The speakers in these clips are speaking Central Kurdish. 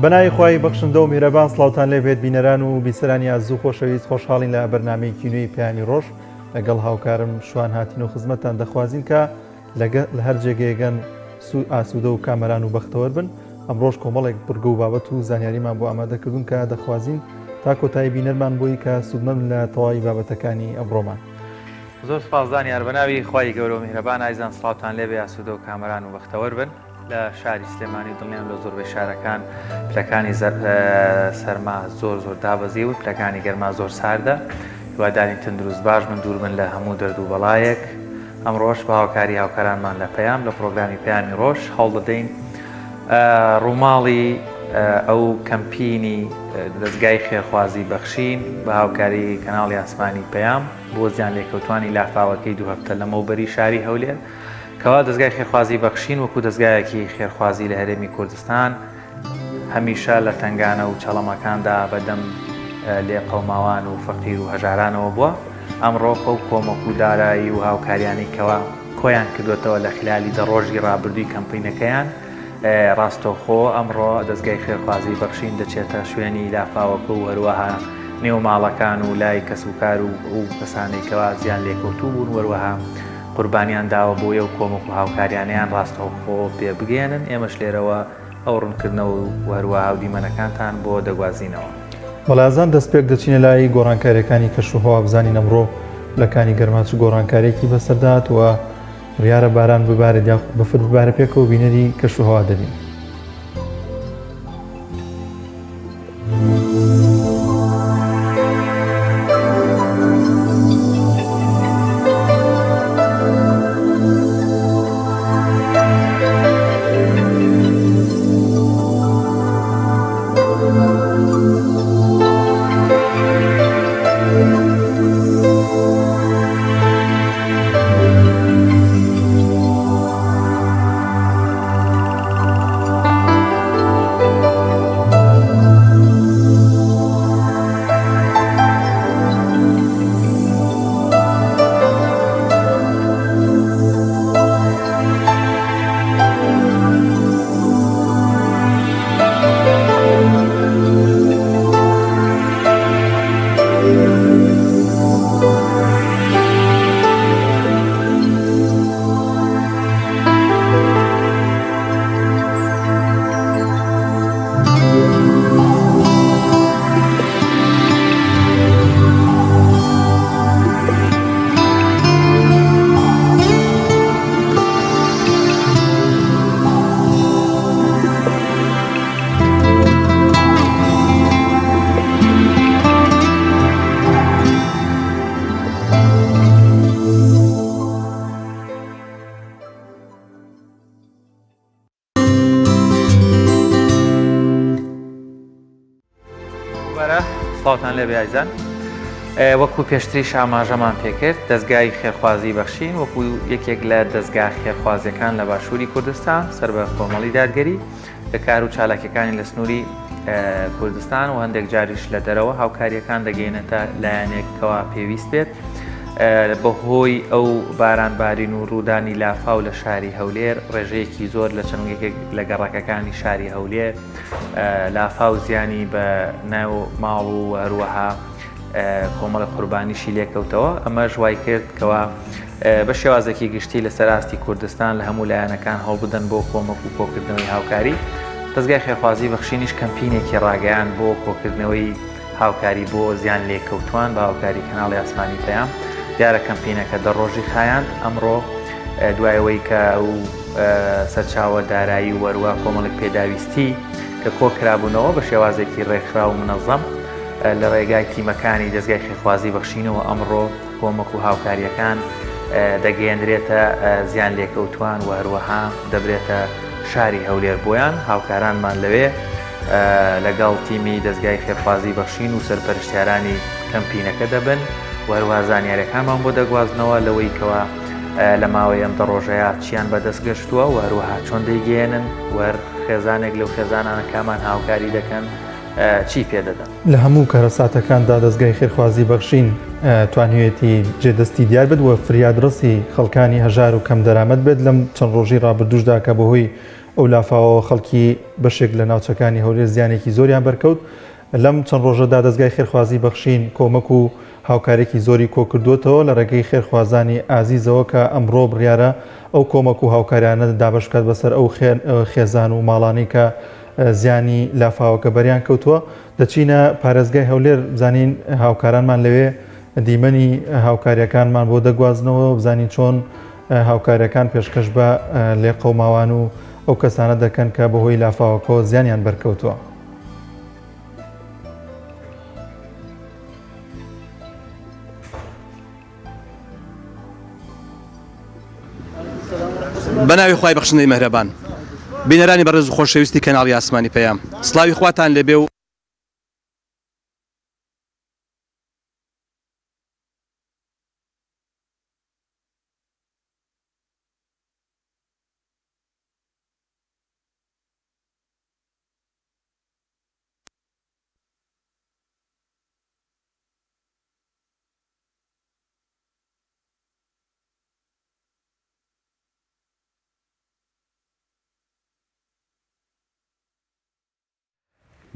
بەناوی خوای بەخشندە و میهرەبان سڵاوتان لێبێت بینەران و بیسەرانی ئازوو خۆشەویست خۆشحاڵین لە بەرنامەی کینوی پەیامی ڕۆژ لەگەڵ هاوکارم شوان هاتین و خزمەتتان دەخوازین کە لە هەر جێگەیەگەن ئاسوودە و کامەران و بەختەوەر بن. ئەمڕۆژ کۆمەڵێک بورگە و بابەت و زانیاریمان بۆ ئامادەکردوون کە دەخوازین تا کۆتایی بینەرمان بۆی کە سوودمەند لە تەواوی بابەتەکانی ئەمڕۆمان. زۆر سپاس زانیار بەناوی خوای گەورە و میهرەبان ئایزان سڵاوتان لێبێ ئاسوودە و کامەران و بەختەوەر بن. لە شاری سلێمانی دڵنیام لە زۆربەی شارەکان پلەکانی سەرما زۆر دابەزی و پلەکانی گەرما زۆر ساردە. هیوادارین تەندروست باش من دوور بن لە هەموو دەرد و بەڵایەک. ئەمڕۆژ بە هاوکاری هاوکارانمان لە پەیام لە پرۆگرامی پەیامی ڕۆژ هەوڵ دەدەین ڕووماڵی ئەو کەمپینی دەستگای خێرخوازی بەخشین بە هاوکاری کەناڵی ئاسمانی پەیام بۆ زیان لێکەوتوانی لافاوەکەی دوو هەفتە لەمەوبەری شاری هەولێر کەوا دەستگای خێرخوازی بەخشین وەکو دەستگایەکی خێرخوازی لە هەرێمی کوردستان هەمیشە لە تنگانە و چەڵەمەکاندا بەدەم لێ قەوماوان و فەقیر و هەژارانەوە بووە. ئەمڕۆ ئەو کۆمەک و دارایی و هاوکاریانی کەوا کۆیان کردوێتەوە لە خلالی ڕۆژی ڕابردووی کەمپینەکەیان ڕاستەوخۆ ئەمڕۆ دەستگای خێرخوازی بەخشین دەچێتە شوێنی لافاوەکە و هەروەها نێوماڵەکان و لای کەسوکار و کەسانێک کەوا زیان لێکەوتوو بوون وەروەها قوربانیان داوە بۆ ئەو کۆمەک و هاوکاریانیان ڕاستەوخۆ پێ بگەێنن. ئێمەش لێرەوە ئەو ڕوونکردنەوە و هەروەها هاودیمەنەکانتان بۆ دەگوازینەوە. بەڵازان دەست پێک دەچینە لای گۆڕانکاریەکانی کەشوهەوا بزانین ئەمڕۆ لەکانی گەرماچ گۆڕانکارێکی بەسەردات و ڕیارە باران ببارێت یا بەفر ببارە پێکەوە بینەری کەشوهەوا دەبین. سڵاوتان لێبێ ئایزان. وەکو پێشتریش ئاماژەمان پێکرد دەستگای خێرخوازی بەخشین وەکو یەکێک لە دەستگا خێرخوازیەکان لە باشووری کوردستان سەر بە کۆمەڵی دادگەری لە کار و چالاکیەکانی لە سنووری کوردستان و هەندێک جاریش لە دەرەوە هاوکاریەکان دەگەینێتە لایەنێکەوە پێویست بێت بەهۆی ئەو بارانبارین و ڕوودانی لافاو لە شاری هەولێر ڕێژەیەکی زۆر لە چەندێک لە گەڕەکەکانی شاری هەولێر لافاو زیانی بە ناو ماڵ و هەروەها کۆمەڵە قوربانیشی لێکەوتەوە. ئەمە ژوای کرد کەوا بە شێوازێکی گشتی لە سەراستی کوردستان لە هەموو لایەنەکان هەڵ بدەن بۆ کۆمەک و کۆکردنەوەی هاوکاری. دەستگای خێرخوازی بەخشینیش کەمپینێکی ڕاگەیان بۆ کۆکردنەوەی هاوکاری بۆ زیان لێکەوتوان بە هاوکاری کەناڵی ئاسمانی پەیام دیارە کەمپینەکە دەڕۆژی خایاند. ئەمڕۆ دوایەوەی کە ئەو سەرچاوە دارایی وەروە کۆمەڵێک پێداویستی کە کۆکرابوونەوە بە شێوازێکی ڕێکخرا و منەظەم لە ڕێگای تیمەکانی دەستگای خێرخوازی بەخشینەوە ئەمڕۆ کۆمەک و هاوکاریەکان دەگەیەندرێتە زیان لێکەوتوان و هەروەها دەبرێتە شاری هەولێر بۆیان. هاوکارانمان لەوێ لەگەڵ تیمی دەستگای خێرخوازی بەخشین و سەرپەرشتیارانی کەمپینەکە دەبن و هەروەها زانیاریەکانمان بۆ دەگوازنەوە لەوەی کەوا لە ماوەی ئەم دەڕۆژەیە چیان بەدەست گەشتووە و هەروەها چۆن دەیگەێنن وەر خێزانێک لەو خێزانانە کامان هاوکاری دەکەن چی پێدەدەن. لە هەموو کارەساتەکاندا دەستگای خێرخوازی بەخشین توانیوێتی جێدەستی دیار بێت و فریادڕسی خەڵکانی هەژار و کەم دەرامەت بێت لەم چەند ڕۆژی ڕابردووشدا کە بەهۆی ئەو لافاوە خەڵکی بەشێک لە ناوچەکانی هەولێر زیانێکی زۆریان بەرکەوت لەم چەند ڕۆژەدا دەستگای خێرخوازی بەخشین کۆمەک و هاوکارێکی زۆری کۆکردوێتەوە لە ڕێگەی خێرخوازانی ئازیزەوە کە ئەمڕۆ بڕیارە ئەو کۆمەک و هاوکاریانە دابەش بکات بەسەر ئەو خێزان و ماڵانەی کە زیانی لافاوەکە بەریان کەوتووە. دەچینە پارێزگای هەولێر بزانین هاوکارانمان لەوێ دیمەنی هاوکاریەکانمان بۆ دەگوازنەوە بزانین چۆن هاوکاریەکان پێشکەش بە لێقەوماوان و ئەو کەسانە دەکەن کە بەهۆی لافاوەکەوە زیانیان بەرکەوتووە. بەناوی خوای بەخشندەی مەهرەبان بینەرانی بەڕێز و خۆشەویستی کەناڵی ئاسمانی پەیام سڵاوی خواتان لەبێ و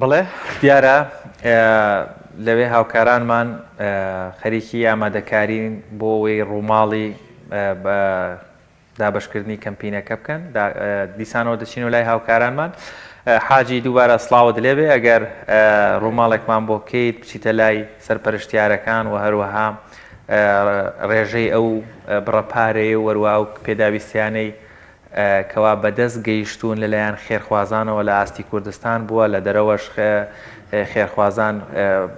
بڵێ دیارە لەوێ هاوکارانمان خەریکی ئامادەکارین بۆ ئەوەی ڕووماڵی دابشکردنی کەمپینەکە بکەن دیسانەوە دەچین و لای هاوکارانمان حاجی دووبارە سڵاوت لێبێ ئەگەر ڕووماڵێکمان بۆ بکەیت بچیتە لای سەرپەرشتیارەکان و هەروەها ڕێژەی ئەو بڕەپارەیە و وەروە ئەو پێداویستیانەی کەوا بەدەست گەیشتون لەلایەن خێرخوازانەوە لە ئاستی کوردستان بووە لە دەرەوەش خێرخوازان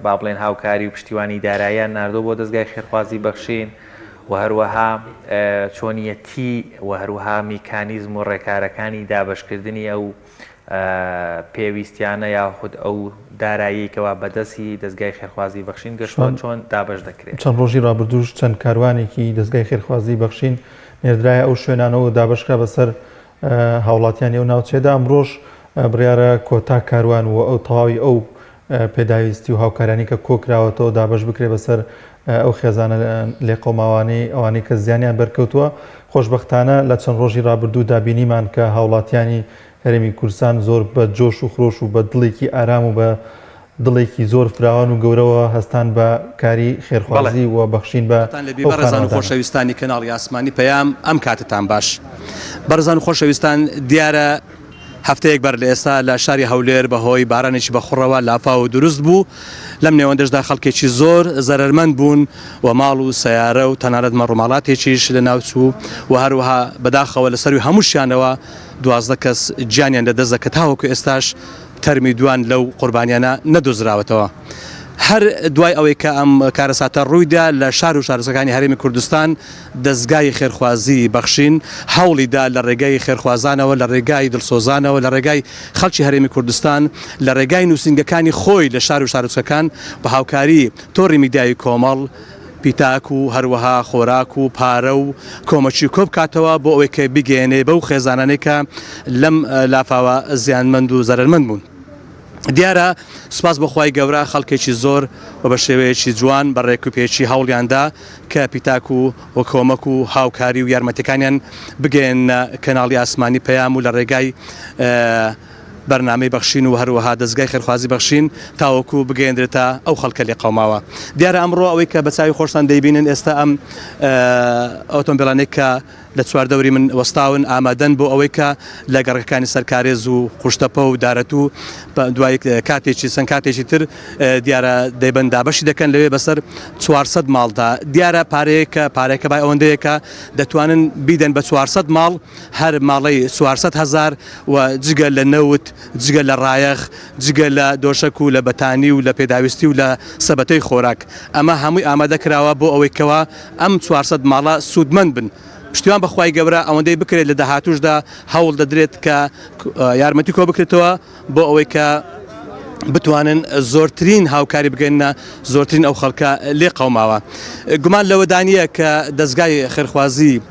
با بڵێن هاوکاری و پشتیوانی داراییان ناردۆ بۆ دەستگای خێرخوازی بەخشین و هەروەها چۆنیەتی و هەروەها میکانیزم و ڕێکارەکانی دابشکردنی ئەو پێویستیانە یاخود ئەو دارایی کەوا بەدەستی دەستگای خێرخوازی بەخشین گەشتوان چۆن دابش دەکرێت. چەند ڕۆژی ڕابردووش چەند کاروانێکی دەستگای خێرخوازی بەخشین نێردرایە ئەو شوێنانەوە دابشکە بەسەر هاوڵاتیانی ئەو ناوچێدا ئەمڕۆژ بڕیارە کۆتا کاروان و ئەو تەواوی ئەو پێداویستی و هاوکارانی کە کۆکراوەتەوە دابش بکرێ بەسەر ئەو خێزانە لێقۆماوانەی ئەوانەی کە زیانیان بەرکەوتووە. خۆشبەختانە لە چەند ڕۆژی ڕابردوو دابینیمان کە هاوڵاتیانی هەرێمی کوردستان زۆر بە جۆش و خرۆش و بە دڵێکی ئارام و بە دڵێکی زۆر فراوان و گەورەوە هەستان بە کاری خێرخوازی و بەخشین بە بەڕێزان و خۆشەویستانی کەناڵی ئاسمانی پەیام ئەم کاتتان باش. بەڕێزان و خۆشەویستان دیارە هەفتەیەک بەر لە ئێستا لە شاری هەولێر بەهۆی بارانێکی بەخوڕەوە لافاو و دروست بوو لەم نێوەندەشدا خەڵکێکی زۆر زەرمەند بوون و ماڵ و سەیارە و تەنانەت مەڕووماڵاتێکیش لە ناوچوو و هەروەها بەداخەوە لەسەروی هەمووشیانەوە 12 کەس گیانیان لەدەست دەکە تاوەکو ئێستاش تەرمی دوان لەو قوربانیانە نەدۆزراوەتەوە. هەر دوای ئەوەی کە ئەم کارەساتە ڕوویدا لە شار و شارستەکانی هەرێمی کوردستان دەستگای خێرخوازی بەخشین هەوڵیدا لە ڕێگای خێرخوازانەوە لە ڕێگای دڵسۆزانەوە لە ڕێگای خەڵکی هەرێمی کوردستان لە ڕێگای نووسنگەکانی خۆی لە شار و شارستەکان بە هاوکاری تۆڕی میدیای کۆمەڵ پیتاک و هەروەها خۆراک و پارە و کۆمەچی کۆ بکاتەوە بۆ ئەوەی کە بگەێنێ بەو خێزانانەی کە لەم لافاوە زیانمەند و زەرمەند بوون. دیارە سوپاس بەخوای گەورە خەڵکێکی زۆر و بە شێوەیەکی جوان بە ڕێکوپێکی هەوڵیاندا کە پیتاک و کۆمەک و هاوکاری و یارمەتەکانیان بگەێن کەناڵی ئاسمانی پەیام و لە ڕێگای بەرنامەی بەخشین و هەروەها دەستگای خێرخوازی بەخشین تاوەکو بگەێنرێتە ئەو خەڵکە لێ قەوماوە. دیارە ئەمڕۆ ئەوەی کە بە چاوی خۆشتان دەیبینن ئێستا ئەم ئۆتۆمبیلانێک کە لە چواردەوری من وەستاون ئامادەن بۆ ئەوەی کە لە گەڕەکانی سەرکارێز و خوشتەپە و دارەت و دوای کاتێکی چەند کاتێکی تر دیارە دەیبەن دابەشی دەکەن لەوێ بەسەر 400 ماڵدا. دیارە پارێکە بای ئەوەندەیەکە دەتوانن بیدەن بە 400 ماڵ هەر ماڵی 400,000 و جگە لە نەوت جگە لە ڕایەخ جگە لە دۆشک و لە بەتانی و لە پێداویستی و لە سەبەتەی خۆراک ئەمە هەمووی ئامادەکراوە بۆ ئەوەی کەوا ئەم 400 ماڵە سوودمەند بن. پشتیوان بەخوای گەورە ئەوەندەی بکرێت لە داهاتوشدا هەوڵ دەدرێت کە یارمەتی کۆ بکرێتەوە بۆ ئەوەی کە بتوانن زۆرترین هاوکاری بگەینە زۆرترین ئەو خەڵکە لێ قەوماوە. گومان لەوەدانیە کە دەستگای خێرخوازی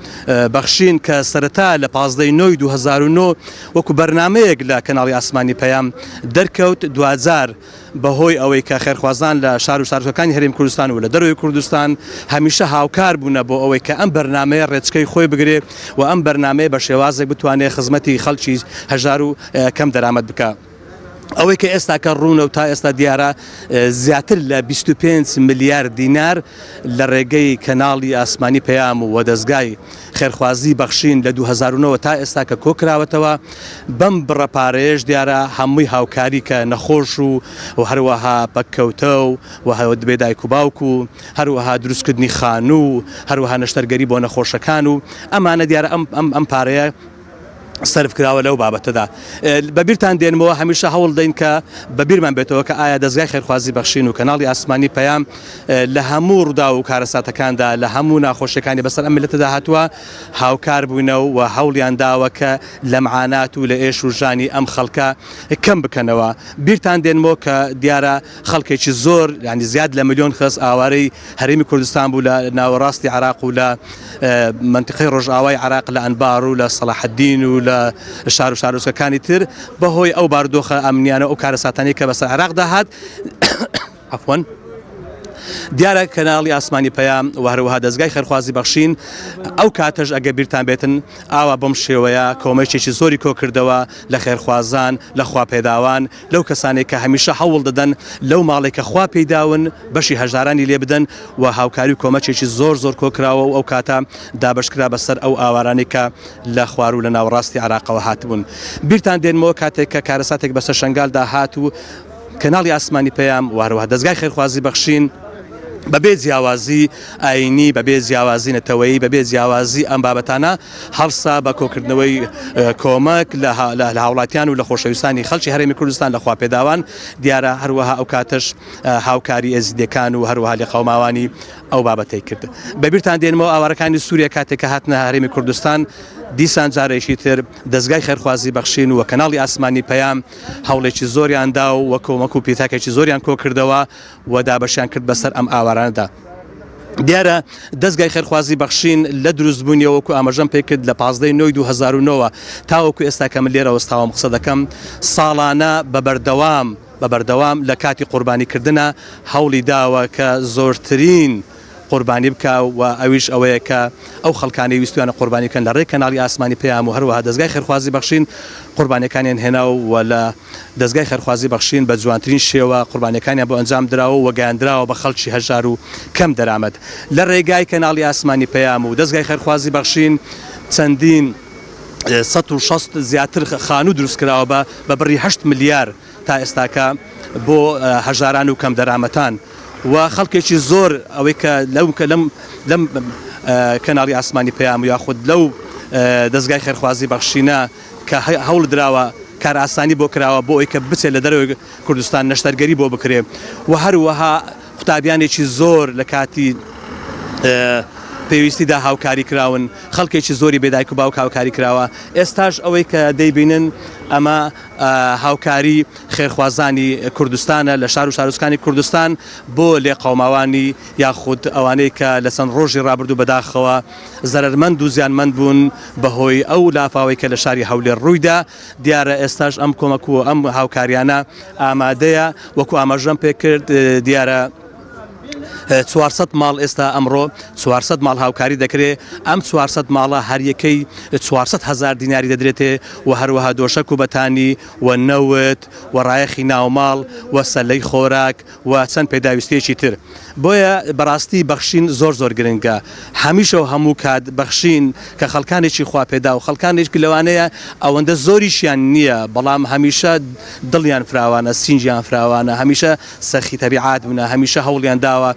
بەخشین کە سەرەتا لە 15 2009 وەکو بەرنامەیەک لە کەناڵی ئاسمانی پەیام دەرکەوت، دوجار بەهۆی ئەوەی کە خێرخوازان لە شار و شارەکانی هەرێمی کوردستان و لە دەروی کوردستان هەمیشە هاوکار بوونە بۆ ئەوەی کە ئەم بەرنامەیە ڕێچکەی خۆی بگرێ و ئەم بەرنامەیە بە شێوازێک بتوانێت خزمەتی خەڵکی هەژار و کەم دەرامەت بکە. ئەوەی کە ئێستا کە ڕوونە و تا ئێستا دیارە زیاتر لە 25 ملیار دینار لە ڕێگەی کەناڵی ئاسمانی پەیام و دەستگای خێرخوازی بەخشین لە 2009 تا ئێستا کە کۆکراوەتەوە. بەم بڕەپارەیەش دیارە هەمووی هاوکاری کە نەخۆش و هەروەها پەککەوتە و دبێ دایک و باوک و هەروەها دروستکردنی خانوو، هەروەها نەشتەرگەری بۆ نەخۆشەکان و ئەمانە دیارە ئەم پارەیە سرف کراوە لەو بابەتەدا. بەبیرتان دێنمەوە هەمیشە هەوڵ دەین کە بەبیرمان بێتەوە کە ئایا دەستگای خێرخوازی بەخشین و کەناڵی ئاسمانی پەیام لە هەموو ڕوودا و کارەساتەکاندا لە هەموو ناخۆشیەکانی بەسەر ئەم میلەتەدا هاتووە هاوکار بووینەوە و هەوڵیان داوە کە لە معانات و لە ئێش و ژانی ئەم خەڵکە کەم بکەنەوە. بیرتان دێنمەوە کە دیارە خەڵکێکی زۆر ینی زیاد لە ملیۆن خەس ئاوارەی هەرێمی کوردستان بوو لە ناوەڕاستی عراق و لە منتیقەی ڕۆژئاوای عراق لە ئەنبار و لە سەلاحەدین و لە شار و شارۆچکەکانی تر بەهۆی ئەو بارودۆخە ئەمنیانە ئەو کارەساتانی کە بەسەر عێراقدا هات. عەفوەن دیارە کەناڵی ئاسمانی پەیام و هەروەها دەستگای خێرخوازی بەخشین ئەو کاتەش ئەگە بیرتان بێتن ئاوا بەم شێوەیە کۆمەچێکی زۆری کۆکردەوە لە خێرخوازان لە خواپێداوان لەو کەسانێک کە هەمیشە هەوڵ دەدەن لەو ماڵێک کە خوا پێداون بەشی هەژارانی لێ بدەن و هاوکاری و کۆمەچێکی زۆر کۆکراوە و ئەو کاتە دابشکرا بەسەر ئەو ئاوارانی کە لە خوار و لە ناوەڕاستی عراقەوە هاتبوون. بیرتان دێنمەوە کاتێک کە کارەساتێک بەسەر شنگالدا هات و کەناڵی ئاسمانی پەیام و هەروەها دەستگای خێرخوازی بەخشین بەبێ جیاوازی ئاینی بەبێ جیاوازی نەتەوەیی بەبێ جیاوازی ئەم بابەتانە هەڵسا بە کۆکردنەوەی کۆمەک لە هاوڵاتیان و لە خۆشەویستانی خەڵکی هەرێمی کوردستان لە خواپێداوان دیارە هەروەها ئەو کاتەش هاوکاری ئێزیدەکان و هەروەها لە قەوماوانی ئەو بابەتەی کرد. بەبیرتان دێنمەوە ئاوارەکانی سووریا کاتێک کە هاتنە هەرێمی کوردستان دیسان جارێکی تر دەستگای خێرخوازی بەخشین و کەناڵی ئاسمانی پەیام هەوڵێکی زۆریاندا و وە کۆمەک و پیتاکێکی زۆریان کۆ کردەوە و دابەشیان کرد بەسەر ئەم ئاوارانەدا. دیارە دەستگای خێرخوازی بەخشین لە دروستبوونیەوە وەکو ئاماژەم پێ کرد لە 15 2009 تاوەکو ئێستا کە من لێرە وەستاوم قسە دەکەم ساڵانە بەبەردەوام لە کاتی قوربانیکردنە هەوڵی داوە کە زۆرترین قوربانی بکە و ئەویش ئەوەیە کە ئەو خەڵکانی ویستویانە قوربانیکەن لە ڕێی کەناڵی ئاسمانی پەیام و هەروەها دەستگای خێرخوازی بەخشین قوربانیەکانیان هێناوە و لە دەستگای خێرخوازی بەخشین بە جوانترین شێوە قوربانیەکانیان بۆ ئەنجام درراوە و گەیاندراوە بە خەڵکی هەژار و کەم دەرامەت. لە ڕێگای کەناڵی ئاسمانی پەیام و دەستگای خێرخوازی بەخشین چەندین 160 زیاتر خانوو دروستکراوە بە بڕی 8 ملیار تا ئێستاکە بۆ هەژاران و کەم دەرامەتان و خەڵکێکی زۆر ئەوەی کە لەم کەناڵی ئاسمانی پەیام و یاخود لەو دەستگای خێرخوازی بەخشینە کە هەوڵ دراوە کار ئاسانی بۆ کراوە بۆ ئەوی کە بچێت لە دەروی کوردستان نەشتەرگەری بۆ بکرێ و هەروەها قوتابیانێکی زۆر لە کاتی پێویستیدا هاوکاری کراون خەڵکێکی زۆری بێدایک و باوک هاوکاری کراوە. ئێستاش ئەوەی کە دەیبینن ئەمە هاوکاری خێرخوازانی کوردستانە لە شار و شارۆچکانی کوردستان بۆ لێ قەوماوانی یاخود ئەوانەی کە لە چەند ڕۆژی ڕابردوو بەداخەوە زەرمەند و زیانمەند بوون بەهۆی ئەو لافاوەی کە لە شاری هەولێر ڕوویدا. دیارە ئێستاش ئەم کۆمەک و ئەم هاوکاریانە ئامادەیە وەکو ئاماژەم پێ کرد دیارە 400 ماڵ ئێستا ئەمڕۆ 400 ماڵ هاوکاری دەکرێت. ئەم 400 ماڵە هەریەکەی 400,000 دیناری دەدرێتێ و هەروەها دۆشەک و بەتانی و نەوت و ڕایەخی ناوماڵ و سەلەی خۆراک و چەند پێداویستێکی تر. بۆیە بەڕاستی بەخشین زۆر گرنگە. هەمیشە و هەموو کات بەخشین کە خەڵکانێکی خواپێدا و خەڵکانێکی لەوانەیە ئەوەندە زۆریشیان نییە بەڵام هەمیشە دڵیان فراوانە سینجیان فراوانە هەمیشە سەرخی تەبیعات بوونە هەمیشە هەوڵیان داوە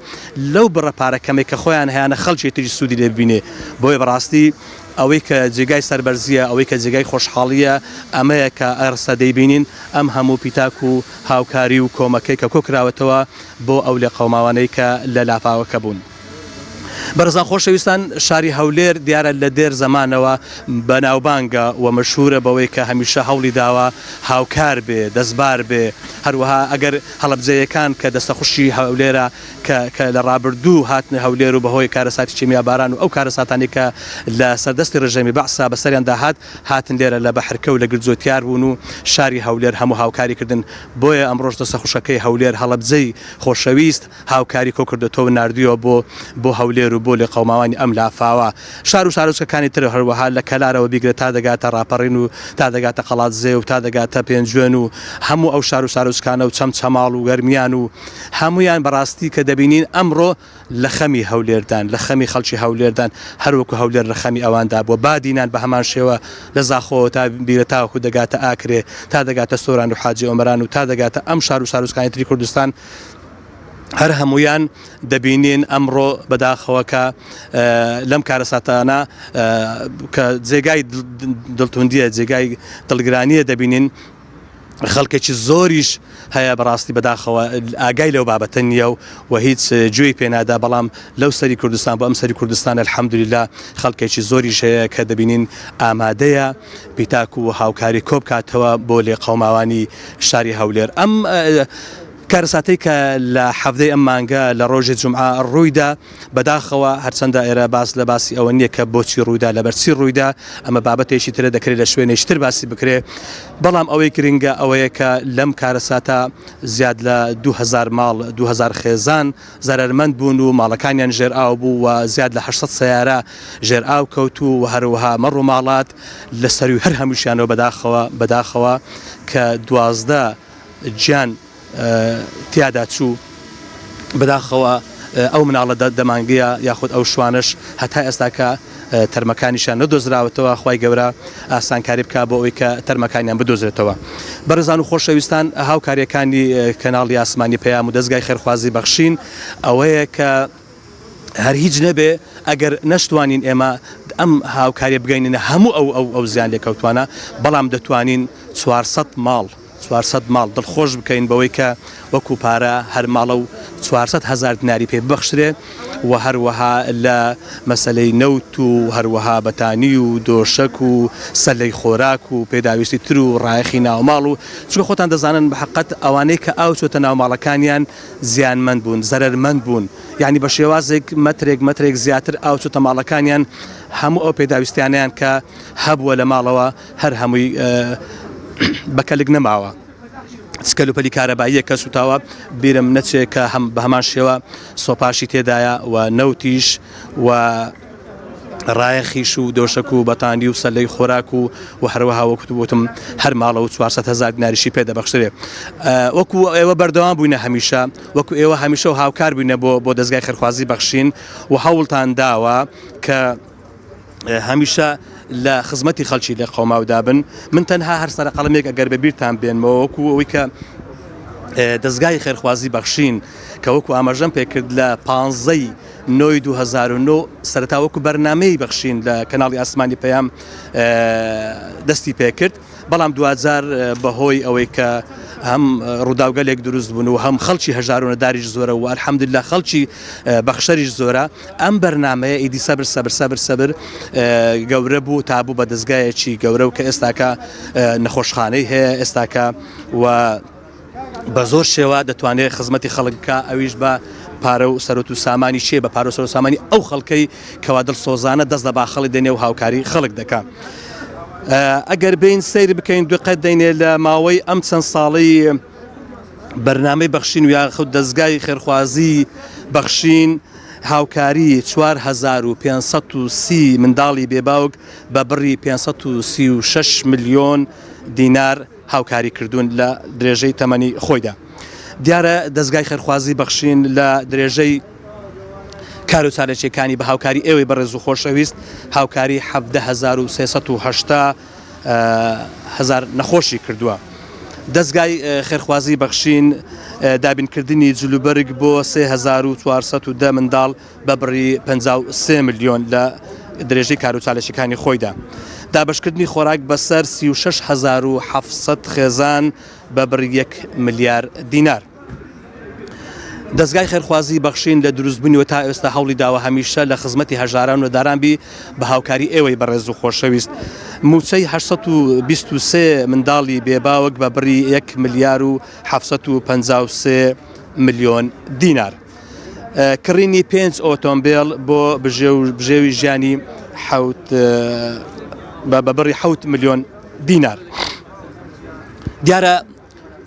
لەو بڕەپارە کەمێک کە خۆیان هەیەە خەڵکێکی سوودی لێ ببینێ. بۆیە بەڕاستی ئەوەی کە جێگای سەربەرزیە ئەوەی کە جێگای خۆشحاڵیە ئەمەیە کە ئەرسە دەیبینین ئەم هەموو پیتاک و هاوکاری و کۆمەکەی کە کۆکراوەتەوە بۆ ئەو لێ قەوماوانەی کە لە لافاوەکە بوون. بەرزان خۆشەویستان شاری هەولێر دیارە لە دێر زەمانەوە بەناوبانگە و مەشهورە بەوەی کە هەمیشە هەوڵی داوە هاوکار بێ دەستبار بێ هەروەها ئەگەر هەڵەبجەیەکان کە دەستەخوشی هەولێرە کە لە ڕابردوو هاتنە هەولێر و بەهۆی کارەساتی چێمیا باران و ئەو کارەساتانی کە لە سەردەستی ڕژێمی بەعسا بەسەریان داهات هاتن لێرە لە بەحرکە و لە گرجۆتیار بوون و شاری هەولێر هەموو هاوکاری کردن بۆیە ئەمڕۆژ دەستەخوشەکەی هەولێر هەڵەبجەی خۆشەویست هاوکاری کۆ کردێتەوە نردووە بۆ هەولێر و بۆ لێ قەوماوانی ئەم لافاوە شار و شارۆچکەکانی تر هەروەها لە کەلارەوە بیگرێت تا دەگاتە ڕاپەڕین و تا دەگاتە قەڵاتزێ و تا دەگاتە پێنجوێن و هەموو ئەو شار و شارۆچکانە و چەمچەماڵ و گەرمیان و هەمویان بەڕاستی کە دەبینین ئەمڕۆ لە خەمی هەولێردان لە خەمی خەڵکی هەولێردان هەروەکو هەولێر لە خەمی ئەواندا بووە بادینان بە هەمان شێوە لە زاخۆوە تا بیرە تاوەکو دەگاتە ئاکرێ تا دەگاتە سۆران و حاجی ئۆمەران و تا دەگاتە ئەم شار و شارۆچکانی تری کوردستان هەر هەمویان دەبینین ئەمڕۆ بەداخەوەکە لەم کارەساتانە کە جێگای دڵتوندیە جێگای دڵگرانیە دەبینین خەڵکێکی زۆریش هەیە بەڕاستی بەداخەوە ئاگای لەو بابەتە نییە و هیچ گوێی پێنادا بەڵام لەو سەری کوردستان بۆ ئەم سەری کوردستان الحەمدوللا خەڵکێکی زۆریش هەیە کە دەبینین ئامادەیە پیتاک و هاوکاری کۆ بکاتەوە بۆ لێ قەوماوانی شاری هەولێر ئەم کارەساتەی کە لە حەفتەی ئەم مانگە لە ڕۆژی جومعە ڕوویدا بەداخەوە هەرچەندە ئێرە باس لە باسی ئەوە نییە کە بۆچی ڕوویدا لەبەرچی ڕوویدا ئەمە بابەتێکی ترە دەکرێت لە شوێنێکی تر باسی بکرێ بەڵام ئەوەی گرنگە ئەوەیە کە لەم کارەساتە زیاد لە 2000 ماڵ 2000 خێزان زەرمەند بوون و ماڵەکانیان ژێرئاو بوو و زیاد لە 800 سیارە ژێرئاو کەوت و هەروەها مەڕ و ماڵات لە سەروی هەر هەمووشیانەوە بەداخەوە کە 12 گیان تیادا چوو بەداخەوە ئەو مناڵە دەمانگەیە یاخود ئەو شوانش هەتا ئێستاکە تەرمەکانیشان نەدۆزراوەتەوە خوای گەورە ئاسانکاری بکە بۆ ئەوەی کە تەرمەکانیان بدۆزرێتەوە بەڕێزان و خۆشەویستان هاوکاریەکانی کەناڵی ئاسمانی پەیام و دەستگای خێرخوازی بەخشین ئەوەیە کە هەر هیچ نەبێ ئەگەر نەشتوانین ئێمە ئەم هاوکاریە بگەینە هەموو ئەو زیان لێکەوتوانە بەڵام دەتوانین 400 ماڵ دڵخۆش بکەین بەوەی کە وەکو پارە هەر ماڵە و 400,000 دیناری پێ ببەخشرێ و هەروەها لە مەسلەی نەوت و هەروەها بەتانی و دۆشک و سەلەی خۆراک و پێداویستی تر و ڕایەخی ناوماڵ و چونکە خۆتان دەزانن بە حەقەت ئەوانەی کە ئاو چۆتە ناوماڵەکانیان زیانمەند بوون زەرەرمەند بوون یعنی بە شێوازێک مەترێک زیاتر ئاو چۆتە ماڵەکانیان هەموو ئەو پێداویستیانیان کە هەبووە لە ماڵەوە هەر هەمووی بەکەلک نەماوە سکەلوپەلی کارەباییە کە سوتاوە بیرم نەچێت کە بە هەمان شێوە سۆپاشی تێدایە و نەوتیش و ڕایەخیش و دۆشک و بەتانی و سەلەی خۆراک و هەروەها وەکوتم هەر ماڵە و 400,000 دیناریشی پێ دەبەخشرێ وەکو ئێوە بەردەوام بووینە هەمیشە وەکو ئێوە هەمیشە و هاوکار بووینە بۆ دەستگای خێرخوازی بەخشین و هەوڵتان داوە کە هەمیشە لە خزمەتی خەڵکی لە قەوماودا بن من تەنها هەر سەرە قەڵمێک ئەگەر بەبیرتان بێنمەوە وەکو ئەوەی کە دەستگای خێرخوازی بەخشین کە وەکو ئاماژەم پێکرد لە 15 نۆی 2009 سەرەتا وەکو بەرنامەی بەخشین لە کەناڵی ئاسمانی پەیام دەستی پێکرد بەڵام دوجار بەهۆی ئەوەی کە هەم ڕووداوگەلێک دروست بوون و هەم خەڵکی هەژارونەداریش زۆرە و ئەلحەمدوللا خەڵکی بەخشەریش زۆرە ئەم بەرنامەیە ئیدی سەبر گەورە بوو تابوو بە دەستگایەکی گەورە و کە ئێستاکە نەخۆشخانەی هەیە ئێستاکە و بە زۆر شێوە دەتوانێت خزمەتی خەڵکە ئەویش بە پارە و سەرۆت و سامانی چێ بە پارە و سەرۆت و سامانی ئەو خەڵکەی کەوا دڵسۆزانە دەست لە باخەڵی دێنێ و هاوکاری خەڵک دەکات ئەگەر بین سیر بکەین دوقەت دەینێ لە ماوەی ئەم چەند ساڵی بەرنامەی بەخشین و یاخود دەستگای خێرخوازی بەخشین هاوکاری 4530 منداڵی بێباوک بە بڕی 536 ملیۆن دینار هاوکاری کردوون لە درێژەی تەمەنی خۆیدا دیارە دەستگای خێرخوازی بەخشین لە درێژەی کار و چالێکیەکانی بە هاوکاری ئێوەی بەڕێز و خۆشەویست هاوکاری 17,380 نەخۆشی کردووە دەستگای خێرخوازی بەخشین دابینکردنی جلوبەرگ بۆ 3410 منداڵ بە بڕی 53 ملیۆن لە درێژەی کار و چالێکیەکانی خۆیدا دابشکردنی خۆراک بەسەر 36,700 خێزان بە بڕی 1 ملیار دینار دەستگای خێرخوازی بەخشین لە دروستبوونیەوە تا ئێستا هەوڵی داوە هەمیشە لە خزمەتی هەژاران و دارانبی بە هاوکاری ئێوەی بەڕێز و خۆشەویست موچەی 823 منداڵی بێباوەک بە بڕی 1 ملیار و 753 ملیۆن دینار کڕینی 5 ئۆتۆمبیل بۆ بژێوی ژیانی بە بڕی 7 ملیۆن دینار دیارە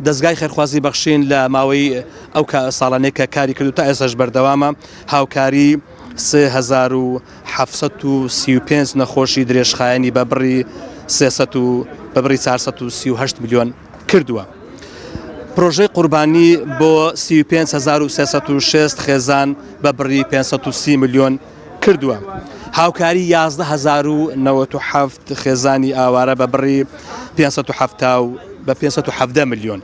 دەستگای خێرخوازی بەخشین لە ماوەی ئەو ساڵانەیە کە کاری کرد و تا ئێستاش بەردەوامە هاوکاری 3735 نەخۆشی درێژخایەنی بە بڕی 438 ملیۆن کردووە. پرۆژەی قوربانی بۆ 35306 خێزان بە بڕی 530 ملیۆن کردووە. هاوکاری 11097 خێزانی ئاوارە بە بڕی 517 ملیۆن.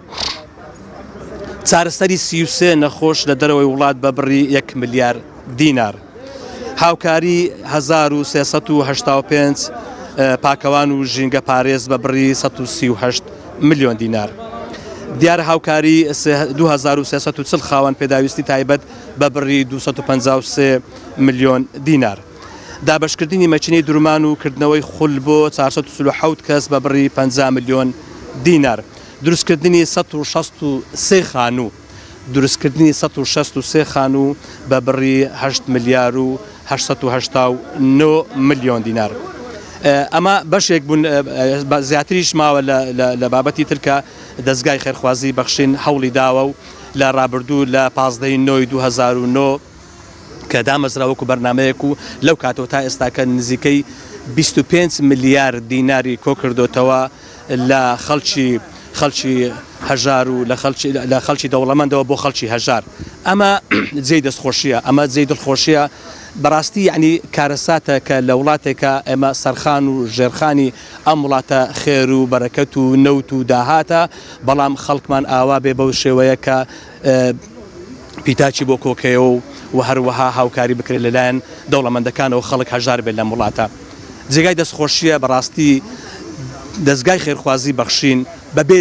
چارەسەری 33 نەخۆش لە دەرەوەی وڵات بە بڕی 1 ملیار دینار. هاوکاری 1385 پاکەوان و ژینگە پارێز بە بڕی 138 ملیۆن دینار. دیارە هاوکاری 2340 خاوەن پێداویستی تایبەت بە بڕی 253 ملیۆن دینار. دابشکردنی مەچینەی درومان و کردنەوەی خول بۆ 447 کەس بە بڕی 50 ملیۆن دینار. دروستکردنی 163 خانوو دروستکردنی 163 خانوو بە بڕی 8 ملیار و 889 ملیۆن دینار. ئەمە بەشێک بوون زیاتریش ماوە لە بابەتی ترکە دەستگای خێرخوازی بەخشین هەوڵی داوە و لە ڕابردوو لە 15 نۆی 2009 کە دامەزراوەکو بەرنمەیەک و لەو کاتەوە تا ئێستاکە نزیکەی 25 ملیار دیناری کۆکردوتەوە لە خەڵکی هەژار و لە خەڵکی دەوڵەمەندەوە بۆ خەڵکی هەژار. ئەمە جێی دەستخۆشیە ئەمە جێی دڵخۆشیە بەڕاستی یعنی کارەساتە کە لە وڵاتێکە ئێمە سەرخان و ژێرخانی ئەم وڵاتە خێر و بەرەکەت و نەوت و داهاتە بەڵام خەڵکمان ئاوا بێ بەو شێوەیە کە پیتاچی بۆ کۆکەیەوە و هەروەها هاوکاری بکرێت لەلایەن دەوڵەمەندەکانەوە خەڵک هەژار بێت لە وڵاتە. جێگای دەستخۆشیە بەڕاستی دەستگای خێرخوازی بەخشین بەبێ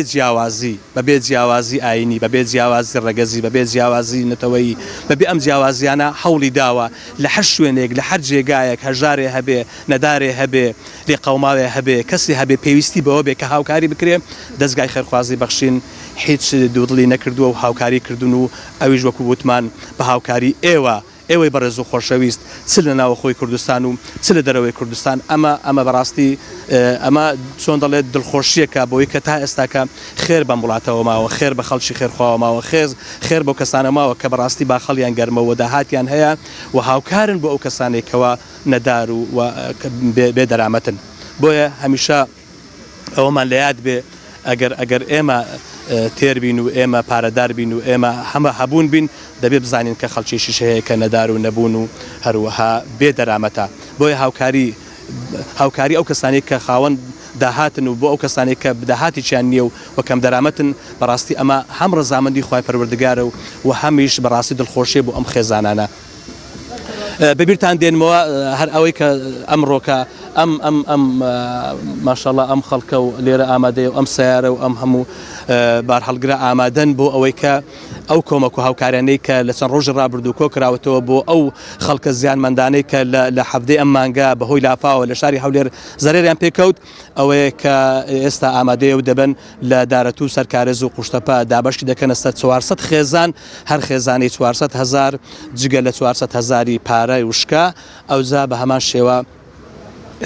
جیاوازی ئاینی بەبێ جیاوازی ڕەگەزی بەبێ جیاوازی نەتەوەیی بەبێ ئەم جیاوازیانە هەوڵی داوە لە هەر شوێنێک لە هەر جێگایەک هەژارێ هەبێ نەدارێ هەبێ لێ قەوماوێ هەبێ کەسی هەبێ پێویستی بەوە بێ کە هاوکاری بکرێ دەستگای خێرخوازی بەخشین هیچ دوودڵی نەکردووە و هاوکاری کردن و ئەویش وەکو وتمان بە هاوکاری ئێوەی بەڕێز و خۆشەویست چ لە ناوە خۆی کوردستان و چ لە دەرەوەی کوردستان ئەمە بەڕاستی ئەمە چۆن دەڵێت دڵخۆشیەکە بۆی کە تا ئێستاکە خێر بەم وڵاتەوە ماوە خێر بە خەڵکی خێرخواوە ماوە خێر بۆ کەسانە ماوە کە بەڕاستی باخەڵیان گەرمەوە داهاتیان هەیە و هاوکارن بۆ ئەو کەسانێکەوە نەدار و بێ دەرامەتن. بۆیە هەمیشە ئەوەمان لە یاد بێ ئەگەر ئێمە تێربین و ئێمە پارەدار بین و ئێمە هەمە هەبوون بین دەبێ بزانین کە خەڵکیشیش هەیە کە نەدار و نەبوون و هەروەها بێ دەرامەتە. بۆیە هاوکاری ئەو کەسانی کە خاوەن داهاتن و بۆ ئەو کەسانی کە داهاتییان نییە و وەکەم دەرامەتن بەڕاستی ئەمە هەم ڕزامەندی خوای پەروەردگارە و هەمیش بەڕاستی دڵخۆشیە بۆ ئەم خێزانانە. بەبیرتان دێنمەوە هەر ئەوەی کە ئەمڕۆکە ئەم ماشەڵڵا ئەم خەڵکە و لێرە ئامادەیە و ئەم سیارە و ئەم هەموو بارهەڵگرە ئامادەن بۆ ئەوەی کە ئەو کۆمەک و هاوکارانەی کە لە چەند ڕۆژی ڕابردوو کۆکراوەتەوە بۆ ئەو خەڵکە زیانمەندانەی کە لە حەفتەی ئەم مانگا بەهۆی لافاوە لە شاری هەولێر زەرێریان پێکەوت ئەوەیە کە ئێستا ئامادەیە و دەبن لە دارەتوو سەرکارێز و قوشتەپە دابەشی دەکەنە سەر 400 خێزان هەر خێزانی 400,000 جگە لە 400,000 پارە وشکا ئەوجا بە هەمان شێوە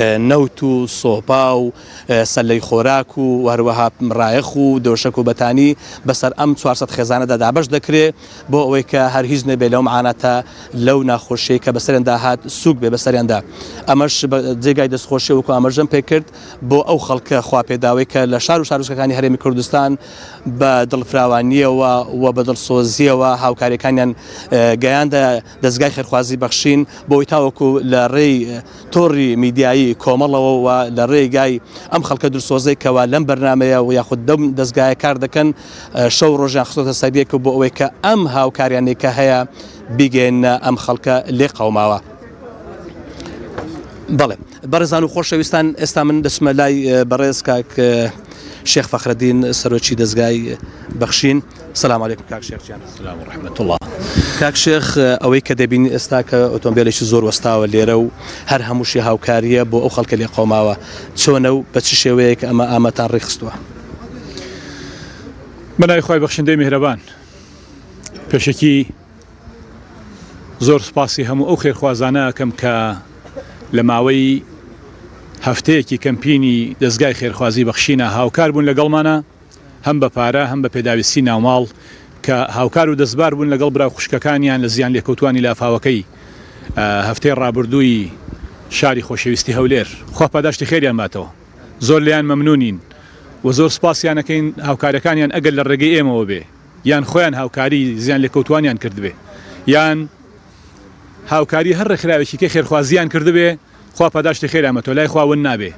نەوت و سۆپا و سەلەی خۆراک و هەروەها ڕایەخ و دۆشک و بەتانی بەسەر ئەم 400 خێزانەدا دابەش دەکرێت بۆ ئەوەی کە هەر هیچ نەبێت لەو معانەتە لەو ناخۆشیە کە بەسەریاندا هات سووک بێ بەسەریاندا. ئەمەش جێگای دەستخۆشی وەکو ئاماژەم پێ کرد بۆ ئەو خەڵکە خواپێداوی کە لە شار و شارۆچکەکانی هەرێمی کوردستان بە دڵفراوانیەوە و بە دڵسۆزیەوە هاوکاریەکانیان گەیاندە دەستگای خێرخوازی بەخشین بۆی تاوەکو لە ڕێی تۆڕی میدیایی کۆمەڵەوە و لە ڕێگای ئەم خەڵکە درسۆزەی کەوا لەم بەرنمەیە و یاخود دەم دەستگایە کار دەکەن شەو ڕۆژیان خستۆتە سەریەکە بۆ ئەوەی کە ئەم هاوکاریانەی کە هەیە بیگەێنە ئەم خەڵکە لێ قەوماوە. بەڵێ بەڕێزان و خۆشەویستان ئێستا من دەچمە لای بەڕێز کاک شێخ فەخرەدین سەرۆکی دەستگای بەخشین. سلام علیکم کاک شێخجیان. سلام ورحمة الله. کاک شێخ ئەوەی کە دەبینی ئێستا کە ئۆتۆمبیلێکی زۆر وەستاوە لێرە و هەر هەمووشی هاوکاریە بۆ ئەو خەڵکە لێ قەوماوە چۆنە و بە چ شێوەیەک ئەمە ئامەتان ڕێخستووە؟ بەناوی خۆی بەخشندەی میهرەبان، پێشەکی زۆر سپاسی هەموو ئەو خێرخوازانە ئەکەم کە لە ماوەی هەفتەیەکی کەمپینی دەستگای خێرخوازی بەخشینە هاوکار بوون لەگەڵمانە، هەم بە پارە هەم بە پێداویستی ناوماڵ کە هاوکار و دەستبار بوون لەگەڵ برا خوشکەکانیان لە زیان لێکەوتوانی لافاوەکەی هەفتەی ڕابردووی شاری خۆشەویستی هەولێر. خوا پاداشتی خێریان باتەوە، زۆر لیان مەمنونین و زۆر سپاسیانەکەین هاوکارەکانیان ئەگەر لە ڕێگەی ئێمەوە بێ، یان خۆیان هاوکاری زیان لێکەوتوانیان کردبێ، یان هاوکاری هەر ڕێکخراوێکی کە خێرخوازیان کردبێ، خوا پاداشتی خێرامەتەوە لای خواون نابێ.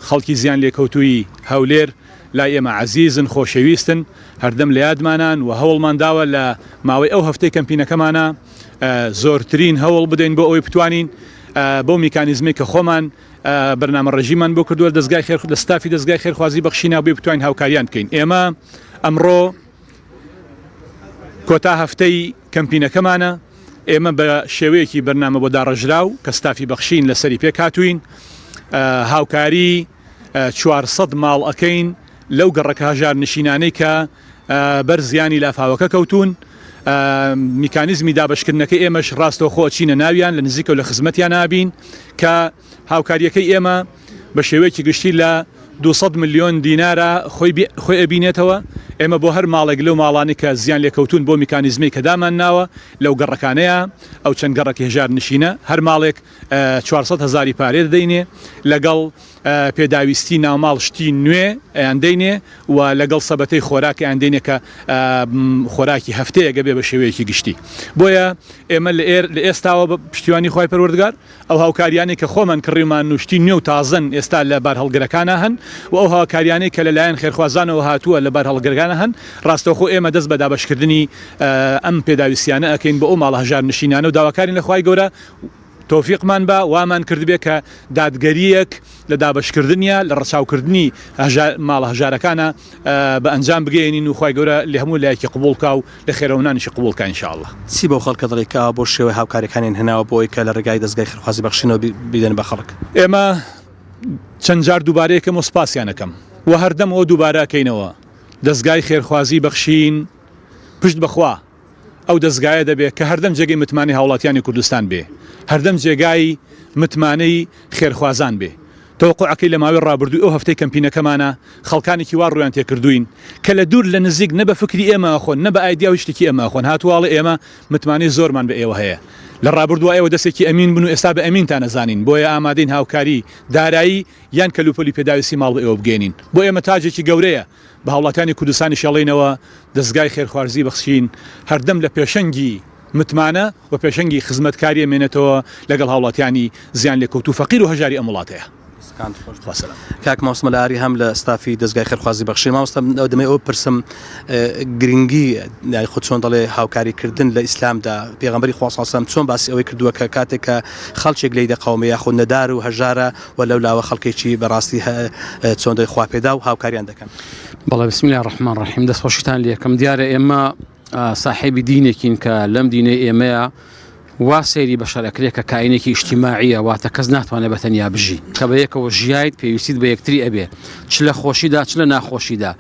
خەڵکی زیان لێکەوتووی هەولێر لای ئێمە عەزیزن، خۆشەویستن، هەردەم لە یادمانان و هەوڵمان داوە لە ماوەی ئەو هەفتەی کەمپینەکەمانە زۆرترین هەوڵ بدەین بۆ ئەوەی بتوانین بۆ میکانیزمی کە خۆمان بەرنامە ڕژیمان بۆ کردووە لە ستافی دەستگای خێرخوازی بەخشینە بێ بتوانین هاوکاریان بکەین. ئێمە ئەمڕۆ کۆتا هەفتەی کەمپینەکەمانە، ئێمە بە شێوەیەکی بەرنامە بۆ داڕژراو کە ستافی بەخشین لەسەری پێک هاتووین، هاوکاری 400 ماڵ ئەەکەین لەو گەڕەکە هەژار نشینانەی کە بەر زیانی لافاوەکە کەوتون. میکانیزمی دابشکردنەکە ئێمەش ڕاستەوە خۆچینە ناویان لە نزیکە و لە خزمەتیان نابین کە هاوکاریەکەی ئێمە بە شێوەیەکی گشتی لە 200 ملیۆن دینارە خۆی ئەبینێتەوە. ئێمە بۆ هەر ماڵێک لەو ماڵانی کە زیان لێکەوتون بۆ میکانیزمی کە دامان ناوە لەو گەڕەکانەیە ئەو چەند گەڕێکی هەژار نشینە هەر ماڵێک 400,000 پارێ دەینێ، لەگەڵ پێداویستی ناوماڵ شتی نوێ ئەیان دەینێ و لەگەڵ سەبەتەی خۆراکی ئەیان دەینێ کە خۆراکی هەفتەیەگە بێ بە شێوەیەکی گشتی. بۆیە ئێمە لە ئێستاوە بە پشتیوانی خۆی پەروەردگار ئەو هاوکاریانی کە خۆمان کڕیمان نوشتی نوێ و تازن ئێستا لە بار هەڵگرەکانە هەن و ئەو هاوکاریانی کە لەلایەن خێرخوازانەوە هاتووە لە بار هەڵگرەکانە هەن، ڕاستەوخۆ ئێمە دەست بە دابشکردنی ئەم پێداویستیانە ئەکەین بە ئەو ماڵە هەژار نشینانە و داواکارین لە خوای گەورە تۆفیقمان بە وامان کردبێ کە دادگەریەک لە دابشکردنیە لە ڕەچاوکردنی ماڵە هەژارەکانە بە ئەنجام بگەێنین و خوای گەورە لە هەموو لایەکی قبولکە و لە خێرەونانیشی قبولکە ئینشاءالله. چی بەو خەڵکە دڵێکا بۆ شێوەی هاوکاریەکانیان هێناوە بۆی کە لە ڕێگای دەستگای خێرخوازی بەخشینەوە بیدەن بە خەڵک؟ ئێمە چەند جار دووبارەیەکەم و سپاسیانەکەم و هەردەم ئەو دووبارەکەینەوە. دەستگای خێرخوازی بەخشین پشت بەخوا ئەو دەستگایە دەبێت کە هەردەم جێگەی متمانی هاوڵاتیانی کوردستان بێ، هەردەم جێگای متمانەی خێرخوازان بێ. تەوەقوعەکەی لە ماوەی ڕابردووی ئەو هەفتەی کەمپینەکەمانە خەڵکانێکی وا ڕویان تێکردوین کە لە دوور لە نزیک نە بە فکری ئێمە خۆن نە بە ئایدیا و شتێکی ئێمە خۆن هاتوواڵە ئێمە متمانەی زۆرمان بە ئێوە هەیە. لە ڕابردووە ئێوە دەستێکی ئەمین بن و ئێستا بە ئەمینتان نەزانین، بۆیە ئامادەین هاوکاری دارایی یان کەلوپەلی پێداویستی ماڵ بە ئێوە بگەێنین. بۆ ئێمە تاجێکی گەورەیە بە هاوڵاتیانی کوردستانی شەڵێنەوە دەستگای خێرخوازی بەخشین هەردەم لە پێشەنگی متمانە و پێشەنگی خزمەتکاری مێنێتەوە لەگەڵ هاوڵاتیانی زیان لێکەوتو فەقیر و هەژاری ئەم وڵاتەیە. کاک مامۆستامەلاری هەم لە ستافی دەستگای خێرخوازی بەخشین مامۆستا دەمەوێت ئەوە پرسم گرنگی خۆ چۆن دەڵێ هاوکاریکردن لە ئیسلامدا پێغەمبەری خوا صلی الله علیه و سلم چۆن باسی ئەوەی کردووە کە کاتێک کە خەڵکێک لێی دەقەومێ یاخود نەدار و هەژارە و لەولاوە خەڵکێکی بەڕاستی چۆن دەی خوا پێدا و هاوکاریان دەکەن. بەڵێ بسم الله الرحمن الرحیم دەستخۆشیتان لێ یەکەم دیارە ئێمە صاحبی دینێکین کە لەم دینەی ئێمەیە وا سەیری بەشەرەکرێ کە کاینێکی ئیجتیماعیە واتە کەس ناتوانێت بەتەنیا بژی کە بە یەکەوە ژیایت پێویستیت بە یەکتری ئەبێ چ لە خۆشیدا چ لە ناخۆشیدا.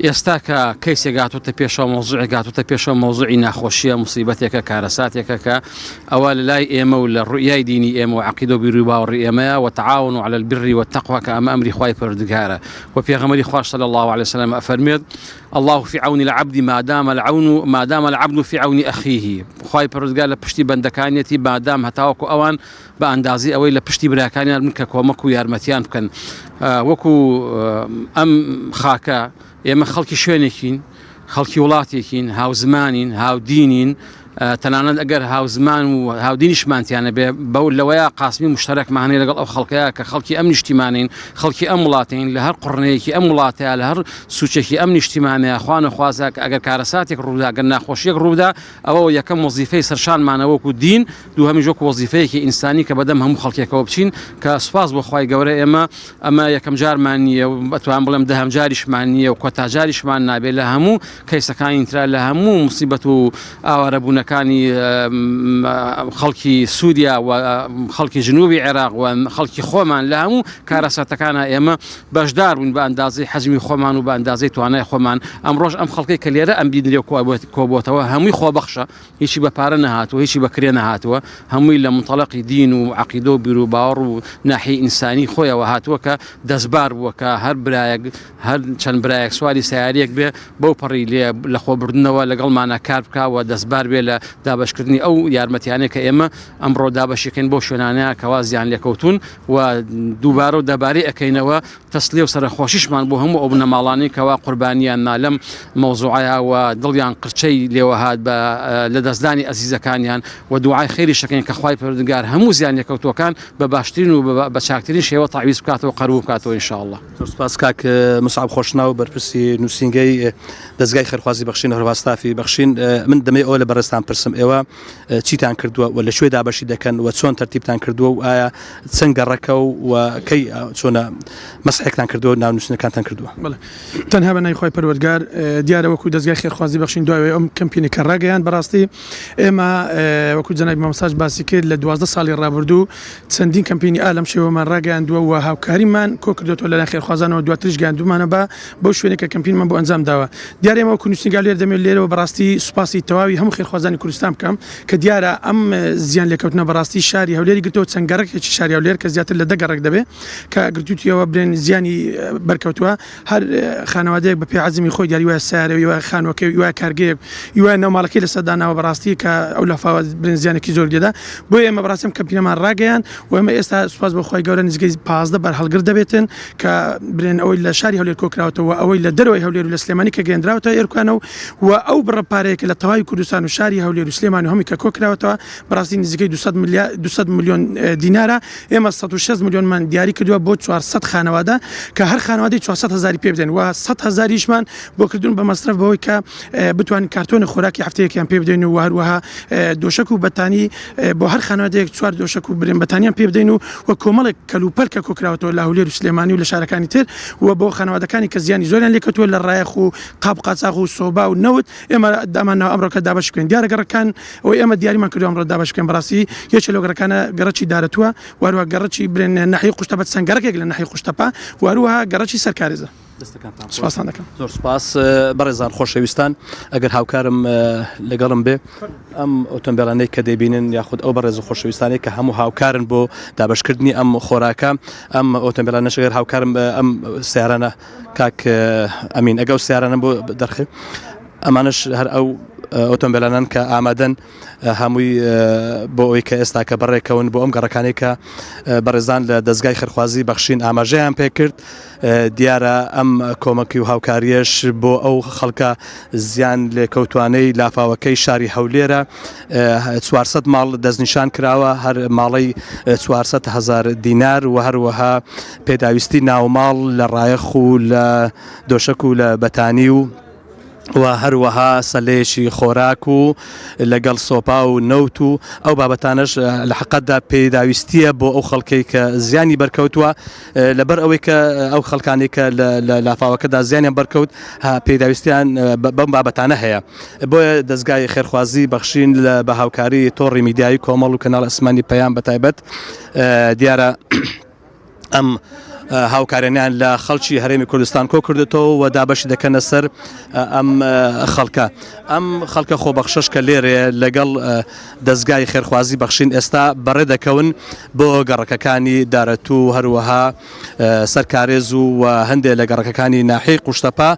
ئێستا کە کەیسێک هاتووەتە پێشەوە مۆزوعێک هاتووەتە پێشەوە مۆزوعی ناخۆشیە موسیبەتێکە کارەساتێکە کە ئەوە لە لای ئێمە و لە ڕوئیای دینی ئێمە و عەقیدە و بیرروی باوەڕی ئێمەیە وتعاونوا على البر والتقوى کە ئەمە ئەمری خوای پەروەردگارە و پێغەمبەری خوا صلی الله عليه وسلم ئەفەرمێت الله في عون العبد ما دام العبد في عون أخيه. خوای پەروەردگار لە پشتی بەندەکانیەتی مادام هەتاوەکو ئەوان بە ئەندازی ئەوەی لە پشتی براکانیان بن کە کۆمەک و یارمەتیان بکەن. وەکو ئەم خاکە ئێمە خەڵکی شوێنێکین، خەڵکی وڵاتێکین، هاو زمانین، هاو دینین، تەنانەت ئەگەر هاوزمان و هاودینیشمانتیانە بێ بەو لەوەیە قاسمی مشتەرەکمانەی لەگەڵ ئەو خەڵکەیە کە خەڵکی ئەم نیشتیمانین خەڵکی ئەم وڵاتین لە هەر قڕنەیەکی ئەم وڵاتەیە لە هەر سوچێکی ئەم نیشتیمانەیە خوانە خوازە ئەگەر کارەساتێک ڕوودا گەر ناخۆشیەک ڕوودا ئەوە یەکەم وەزیفەی سەرشانمانەوەکو دین دووهەمی ژۆک وەزیفەیەکی ئینسانی کە بەدەم هەموو خەڵکێکەوە بچین کە سوپاس بۆ خوای گەورە ئەمە یەکەم جارمان نییە و بەتوان بڵێم دەهەم جاریشمان نییە و کۆتاجاریشمان نابێت لە هەموو کەیسەکانی ترا لە هەموو موسیبەت و ئاوارەبوونەکانی خەڵکی سووریا و خەڵکی جنوبی عێراق و خەڵکی خۆمان لە هەموو کارەساتەکانە ئێمە بەشدار بوون بە ئەندازەی حەجمی خۆمان و بە ئەندازەی توانای خۆمان ئەمڕۆژ ئەم خەڵکی کە لێرە ئەم بیدرێ کۆبووەتەوە هەمووی خۆبەخشە هیچی بە پارە نەهاتوە هیچی بەکرێ نەهاتوە هەمووی لە منتەڵەقی دین و عەقیدە و بیر و باوەڕ و ناحیەی ئینسانی خۆیەوە هاتووە کە دەستبار بووە کە هەر برایەک هەر چەند برایەک سواری سیارەیەک بێ بەو پەڕی لە خۆبردنەوە لەگەڵمانە کار بکەوە دەستبار بێ لە دابەشکردنی ئەو یارمەتیانەیە کە ئێمە ئەمڕۆ دابەشەکەین بۆ شوێنانەیە کەوا زیان لێکەوتون و دووبارە و دەبارەی ئەەکەینەوە تەسلیە و سەرخۆشیشمان بۆ هەموو ئەو بنەماڵانی کەوا قوربانیان نالەم مەوزوعەیە و دڵیان قرچەی لێوە هات بە لە دەستدانی ئەزیزەکانیان و دوعای خێری شەکەین کە خوای پەروەردگار هەموو زیان لێکەوتوەکان بە باشترین و بە چاکترین شێوە تاویز بکاتەوە قەرەبوو بکاتەوە ئینشاءالله. سپاس کاک مسعب خۆشناو بەرپرسی نووسینگەی دەستگای خێرخوازی بەخشین هەروەستافی بەخشین من دەمەی ئەوە لە بەڕێستان پرسم ئێوە چیتان کردووە و لە شوێ دابەشی دەکەن و چۆن تەرتیبتان کردووە و ئایا چەند گەڕەکە و کەی چۆنە مەسحێکتان کردووە ناو نووسینەکانتان کردووە؟ تەنها بە نای خوای پەروەردگار دیارە وەکو دەستگای خێرخوازی بەخشین دوای ئەم کەمپینی کە ڕاگەیان بەڕاستی ئێمە وەکو جەنابی مامۆستاش باسی کرد لە 12 ساڵی ڕابردوو چەندین کەمپینی ئالەم شێوەمان ڕاگەیاندووە و هاوکاریمان کۆ کردوێتەوە لە خێرخوازانەوە دواتریش گەیاندومانە بە بەو شوێنێک کە کەمپینمان بۆ ئەنجام داوە. دیارە ئێمە وەکو نووسینگا لێرە دەمێت لێرەوە بەڕاستی سوپاسی تەواوی هەموو خێرخوازانی کوردستان بکەم کە دیارە ئەم زیان لێکەوتنە بەڕاستی شاری هەولێری گرتەوە چەند گەڕێکێکی شاری هەولێر کە زیاتر لە 10 گەڕێک دەبێت کە گرتووتیەوە برێن زیانی بەرکەوتووە هەر خانەوادەیەک بە پێی عەزمی خۆی دیاری وایە سیارەوەی وایە خانوەکەی وایە کارگەیەک وایە ناوماڵەکەی لە سەرداناوە بەڕاستی کە ئەو لەفاوە برێن زیانێکی زۆر دێدا بۆ ئێمە بەڕاستیم کەمپینەمان ڕاگەیان و ئێمە ئێستا سوپاس بە خۆی گەورە نزیکەی 15 بەرهەڵگر دەبێتن کە برێن ئەوەی لە شاری هەولێر کۆکراوەتەوە ئەوەی لە دەرەوەی هەولێر و لە سلێمانی کە گەێنراوەتەوە ئێرکوانەوە و ئەو بڕەپارەیە کە لە تەواوی کوردستان و شاری هەولێر و سلێمانی هەمی کە کۆکراوەتەوە بەڕاستی نزیکەی 200 میلیۆن دینارە ئێمە 160 میلیۆنمان دیاری کردووە بۆ 400 خانەوادە کە هەر خانەوادەی 400 هزاری پێ بدەن و 100 هزاریشمان بۆ کردون بە مەصرف بەوەی کە بتوانین کارتۆنی خۆراکی هەفتەیەکیان پێ بدەین و هەروەها دۆشک و بەتانی بۆ هەر خانەوادەیەک 4 دۆشک و برێن بەتانیان پێ بدەین و کۆمەڵێک کەلوپەل کە کۆکراوەتەوە لە هەولێر و سلێمانی و لە شارەکانی تر و بۆ خانەوادەکانی کە زیانی زۆریان لێکەوتووە لە ڕایەخ و قاپ قاچاق و سۆبا و نەوت ئێمە دامانەوە ئەمڕۆکە دابەش بکەین دیارە گەڕەکان ئەوەی ئێمە دیاریمان کردو ئەمڕۆ دابەش بکەین بەڕاستی یەکێک لەو گەڕەکانە گەڕەکی دارەتووە وهروها گەڕەکی برێن ناحیەی قوشتەپە چەند گەڕێک لە ناحیەی قوشتەپە وهروها گەڕەکی سەرکارێزە. سپاسان دەکەم. زۆر سپاس بەڕێزان خۆشەویستان ئەگەر هاوکارم لەگەڵم بێ ئەم ئۆتۆمبیلانەی کە دەبینن یاخود ئەو بەڕێز خۆشەویستانی کە هەموو هاوکارن بۆ دابشکردنی ئەم خۆراکە ئەم ئۆتۆمبیلانە شەگەر هاوکارم ئەم سیارانە کاک ئەمین ئەگەڵ سیارانە بۆ دەرخێ ئەمانش هەر ئەو ئۆتۆمبیلانان کە ئامادەن هەمووی بۆ ئەوی کە ئێستا کە بەڕێکەون بۆ ئەم گەڕەکانی کە بەڕێزان لە دەستگای خێرخوازی بەخشین ئاماژەیان پێ کرد دیارە ئەم کۆمەکی و هاوکاریەش بۆ ئەو خەڵکە زیان لێکەوتوانەی لافاوەکەی شاری هەولێرە 400 ماڵ دەستنیشان کراوە هەر ماڵی 400 هزار دینار و هەروەها پێداویستی ناوماڵ لە ڕایەخ و لە دۆشک و لە بەتانی و هەروەها سەلەیەکی خۆراک و لەگەڵ سۆپا و نەوت و ئەو بابەتانش لە حقەتدا پێداویستیە بۆ ئەو خەڵکەی کە زیانی بەرکەوتووە لەبەر ئەوەی کە ئەو خەڵکانی کە لە لافاوەکەدا زیانیان بەرکەوت پێداویستیان بەم بابەتانە هەیە بۆیە دەستگای خێرخوازی بەخشین بە هاوکاری تۆڕی میدیایی کۆمەڵ و کەناڵ ئەسمانی پەیام بەتایبەت دیارە ئەم هاوکارێنیان لە خەڵکی هەرێمی کوردستان کۆ کردێتەوە و دابەشی دەکەنە سەر ئەم خەڵکە ئەم خەڵکە خۆبەخشش کە لێرێ لەگەڵ دەستگای خێرخوازی بەخشین ئێستا بەڕێ دەکەون بۆ گەڕەکەکانی دارەتوو هەروەها سەرکارێز و هەندێک لە گەڕەکەکانی ناحیەی قوشتەپە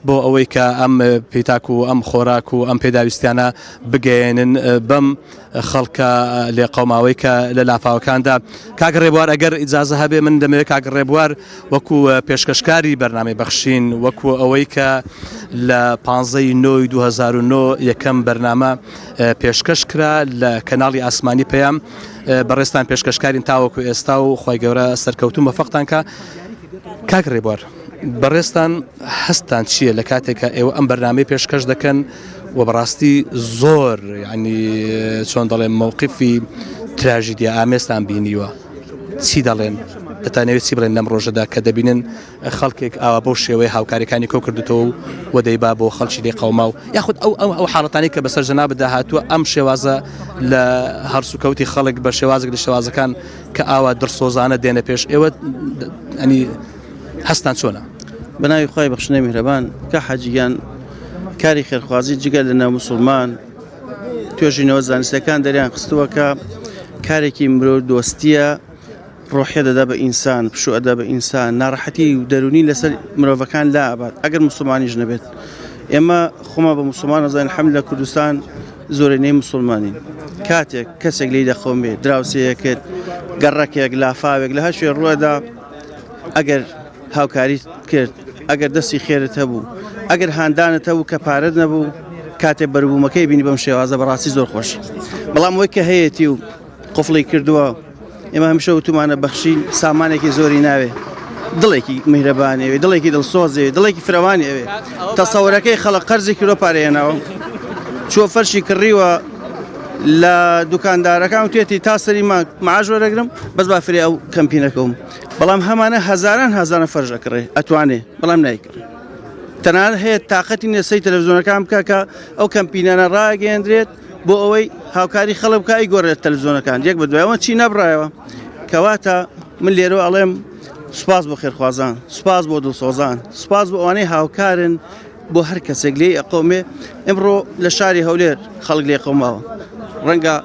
بۆ ئەوەی کە ئەم پێتاک و ئەم خۆراک و ئەم پێداویستیانە بگەێنن بەم خەڵکە لێ قەوماوەی کە لە لافاوەکاندا کاک ڕێبوار ئەگەر ئیجازە هەبێ من دەمەوێت کاک ڕێبوار وەکو پێشکەشکاری بەرنامەی بەخشین وەکو ئەوەی کە لە 15 2009 یەکەم بەرنامە پێشکەش کرا لە کەناڵی ئاسمانی پەیام بەڕێستان پێشکەشکارین تاوەکو ئێستا و خی گەورە سەرکەوتوم بەفەقتان کە کاک ڕێبوار بەڕێستان هەستان چییە لە کاتێکە ئێوە ئەم بەرنامەی پێشکەش دەکەن و بەڕاستی زۆر ینی چۆن دەڵێن مووقفی تراژیدیا ئامێستان بینیوە چی دەڵێن دەتانەوێت چی بڵێن لەم ڕۆژەدا کە دەبینن خەڵکێک ئاوا بۆ شێوەی هاوکاریەکانی کۆ کردوتەوە و دەیبا بۆ خەڵکی لێ قەوما و یاخود ئەو حاڵەتانی کە بەسەر جەنابەدا هاتووە ئەم شێوازە لە هەرسوکەوتی خەڵک بە شێوازێک لە شێوازەکان کە ئاوا دڕسۆزانە دێنە پێش ئێوە ئەنی هەستان چۆنە بەناوی خی بەخشنەی میهرەبان کە حەجیان کاری خێرخوازی جگەل لە ناو موسڵمان توێژینەوە زانستیەکان دەریان خستووە کە کارێکی مرۆ دۆستیە ڕۆحیە دەدا بە ئینسان پشو ئەدا بە ئینسان ناڕەحەتی و دەرونی لەسەر مرۆڤەکان لا ئابات ئەگەر موسڵمانیش نەبێت ئێمە خۆما بە موسڵمان ئەزانین حەم لە کوردستان زۆرینەی موسڵمانین کاتێک کەسێک لی دەخۆمێت دراوسەیەکرد گەڕەکێک لافاوێک لە هەر شوێ ڕوەدا ئەگەر هاوکاری کرد ئەگەر دەستی خێرت هەبوو ئەگەر هاندانت هەبوو کە پارەت نەبوو کاتێک بەربوومەکەی بینی بەم شێوازە بەڕاستی زۆر خۆش بەڵام وەی کە هەیەی و قفڵی کردووە ئێمە هەمیشە وتمانە بەخشین سامانێکی زۆری ناوێ دڵێکی میهرەبانەوێ دڵێکی دڵسۆزێ دڵێکی فرەوانی ئەوێ تەسەورەکەی خەڵق قەرزی کیلۆ پارەیەناوە چوە فەرشی کڕیوە لە دوکاندارەکان توێتی تا سەری معاش وەرەگرم بەس با فری ئەو کەمپینەکەم بەڵام هەمانە هەزاران فەرژە کڕێ ئەتوانێ بەڵام نایکڕێ تەنانەت هەیە تااقەتی نێسەی تەلەڤیزۆنەکان بکە کە ئەو کەمپینانە ڕاگەیەندرێت بۆ ئەوەی هاوکاری خەڵک بکە ئیگۆڕێت تەلەڤیزۆنەکان یەک بە دوایەوە چی نەبڕایەوە کەواتە من لێرە ئەڵێم سوپاس بۆ خێرخوازان سوپاس بۆ دڵسۆزان سوپاس بۆ ئەوانەی هاوکارن بۆ هەر کەسێک لێ ئەقۆمێ ئەمڕۆ لە شاری هەولێر خەڵک لێ قەوماوە ڕەنگە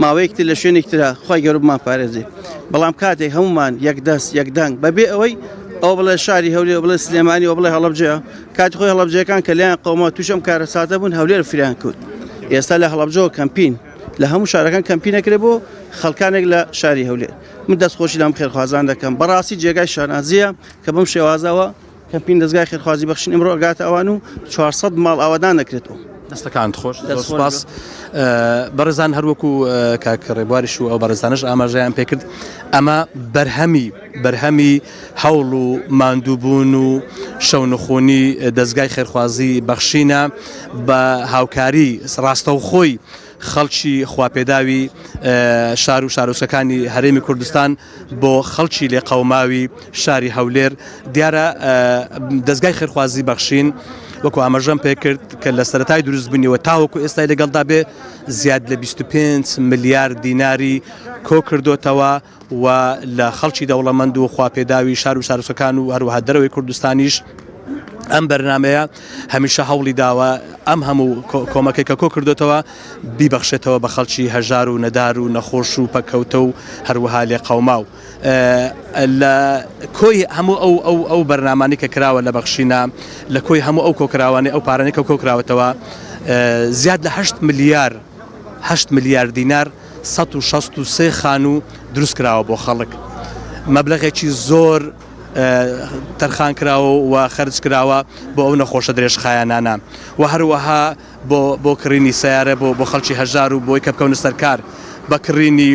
ماوەیەکتر لە شوێنێکترە خی گەورە بمان پارێزێ بەڵام کاتێک هەمومان یەکدەست یەکدەنگ بەبێ ئەوەی ئەو بڵێ شاری هەولێر بڵێ سلێمانی و بڵێ هەڵەبجەیە کاتی خۆی هەڵەبجەکان کە لیان قەوما تووشم کارە ساتە بوون هەولێر فریان کەوت ئێستا لە هەڵەبجەوە کەمپین لە هەموو شارەکان کەمپینەکرێ بۆ خەڵکانێک لە شاری هەولێر من دەستخۆشی لەم خێرخوازان دەکەم بەڕاستی جێگای شانازیە کە بەم شێوازەوە کەمپین دەستگای خێرخوازی بەخشین ئەمڕۆ ئەگاتە ئەوان و 400 ماڵ ئاوادان دەکرێتەوە دەستەکان خۆش سپاس بەڕێزان هەروەکو کاک ڕێبواریش و ئەو بەڕێزانش ئاماژەیان پێکرد ئەمە بەرهەمی هەوڵ و ماندووبوون و شەونخۆنی دەستگای خێرخوازی بەخشینە بە هاوکاری ڕاستەوخۆی خەڵکی خواپێداوی شار و شارۆچەکانی هەرێمی کوردستان بۆ خەڵکی لێ قەوماوی شاری هەولێر دیارە دەستگای خێرخوازی بەخشین وەکو ئاماژەم پێکرد کە لە سەرەتای دروستبوونیەوە تاوەکو ئێستای لەگەڵدا بێ زیاد لە 25 ملیار دیناری کۆ کردوتەوە و لە خەڵکی دەوڵەمەند و خواپێداوی شار و شارۆچەکان و هەروەها دەرەوەی کوردستانیش ئەم بەرنمەیە هەمیشە هەوڵی داوە ئەم هەموو کۆمەکەی کە کۆ کردوتەوە بیبەخشێتەوە بە خەڵکی هەژار و نەدار و نەخۆش و پەکەوتە و هەروەها لێ قەوماو لە کۆی هەموو ئەو بەرنامانی کە کراوە لە بەخشینە لە کۆی هەموو ئەو کۆکراوانی ئەو پارانەی کە کۆکراوەتەوە زیاد لە 8 ملیار دینار 163 خانوو دروست کراوە بۆ خەڵک مەبلەغێکی زۆر تەرخان کراوە و خەرج کراوە بۆ ئەو نەخۆشە درێژخایانانە و هەروەها بۆ کڕینی سیارە بۆ خەڵکی هەژار و بۆی کە بکەونە سەرکار بە کڕینی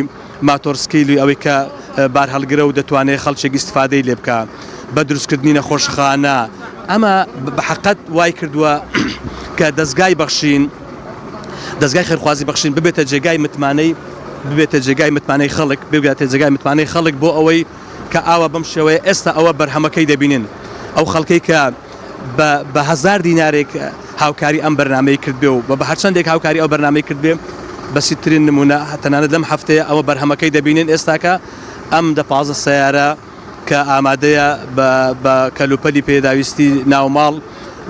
ماتۆرسکیلی ئەوەی کە بار هەڵگرە و دەتوانێت خەڵکێک ئیسفادەی لێ بکە بە دروستکردنی نەخۆشخانە ئەمە بەحەقەت وای کردووە کە دەستگای خێرخوازی بەخشین ببێتە جێگای متمانەی خەڵک ببێتە جێگای متمانەی خەڵک بۆ ئەوەی کە ئاوە بەم شێوەیە ئێستا ئەوە بەرهەمەکەی دەبینن ئەو خەڵکەی کە بە 1000 دینارێک هاوکاری ئەم بەرنامەی کرد بێ و بە هەرچەندێک هاوکاری ئەو بەرنامەی کرد بێ بەسیترین نمونە تەنانەت لەم هەفتەیە ئەوە بەرهەمەکەی دەبینن ئێستاکە ئەم 15 سیارە کە ئامادەیە بە کەلوپەلی پێداویستی ناوماڵ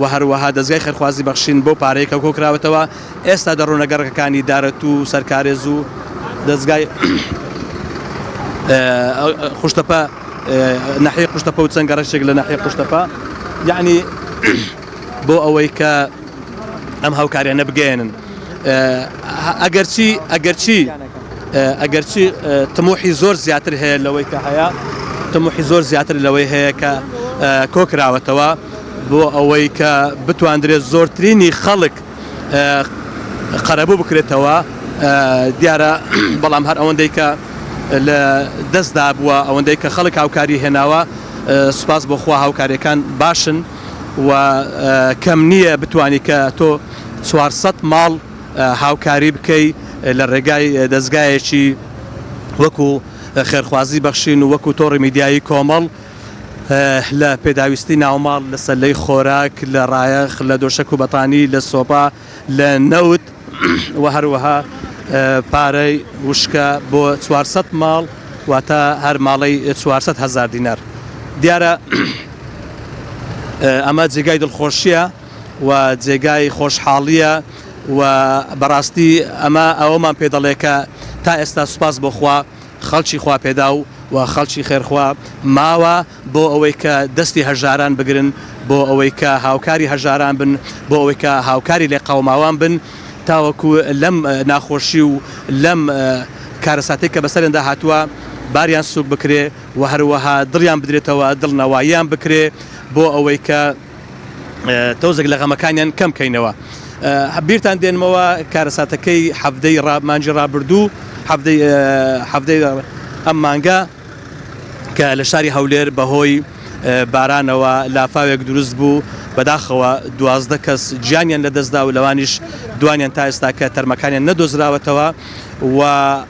و هەروەها دەستگای خێرخوازی بەخشین بۆ پارەیە کە کۆکراوەتەوە ئێستا دەڕۆنە گەڕەکەەکانی دارەت و سەرکارێز و دەستگای خوشتەپە ناحیە قوشتەپە و چەند گەڕەشێک لە ناحیە قوشتەپە یعنی بۆ ئەوەی کە ئەم هاوکاریانە بگەێنن ئەگەرچی تموحی زۆر زیاتر هەیە لەوەی کە هەیە تموحی زۆر زیاتر لەوەی هەیە کە کۆکراوەتەوە بۆ ئەوەی کە بتواندرێت زۆرترینی خەڵک قەرەبوو بکرێتەوە دیارە بەڵام هەر ئەوەندەی کە لە دەستدا بووە ئەوەندەی کە خەڵک هاوکاری هێناوە سوپاس بۆخوا هاوکاریەکان باشن و کەم نییە بتانی کە تۆ 400 ماڵ هاوکاری بکەی لە ڕێگای دەستگایەکی وەکو خێرخوازی بەخشین و وەکو تۆڕی میدیایی کۆمەڵ لە پێداویستی ناوماڵ لە سەلەی خۆراک لە ڕایەخ لە دۆشک و بەتانی لە سۆپا لە نەوت و هەروەها پارەی وشکە بۆ 400 ماڵ واتە هەر ماڵی 400,000 دینار دیارە ئەمە جێگای دڵخۆشیە و جێگای خۆشحاڵیە و بەڕاستی ئەمە ئەوەمان پێ دەڵێکە تا ئێستا سوپاس بۆخوا خەڵکی خوا پێدا و خەڵکی خێرخوا ماوە بۆ ئەوەی کە دەستی هەژاران بگرن بۆ ئەوەی کە هاوکاری هەژاران بن بۆ ئەوەی کە هاوکاری لێ قەوماوان بن تاوەکو لەم ناخۆشی و لەم کارەساتێک کە بەسەرێندا هاتووە باریان سوک بکرێ و هەروەها دڵیان بدرێتەوە دڵنەواییان بکرێ بۆ ئەوەی کە تۆزێک لە غەمەکانیان کەم کەینەوە بیرتان دێنمەوە کارەساتەکەی حەفتەی مانجی ڕابردوو حەفتەی ئەم مانگە کە لە شاری هەولێر بەهۆی بارانەوە لافاوێک دروست بوو بەداخەوە 12 کەس گیانیان لەدەستدا و لەوانیش دوانیان تا ئێستا کە تەرمەکانیان نەدۆزراوەتەوە و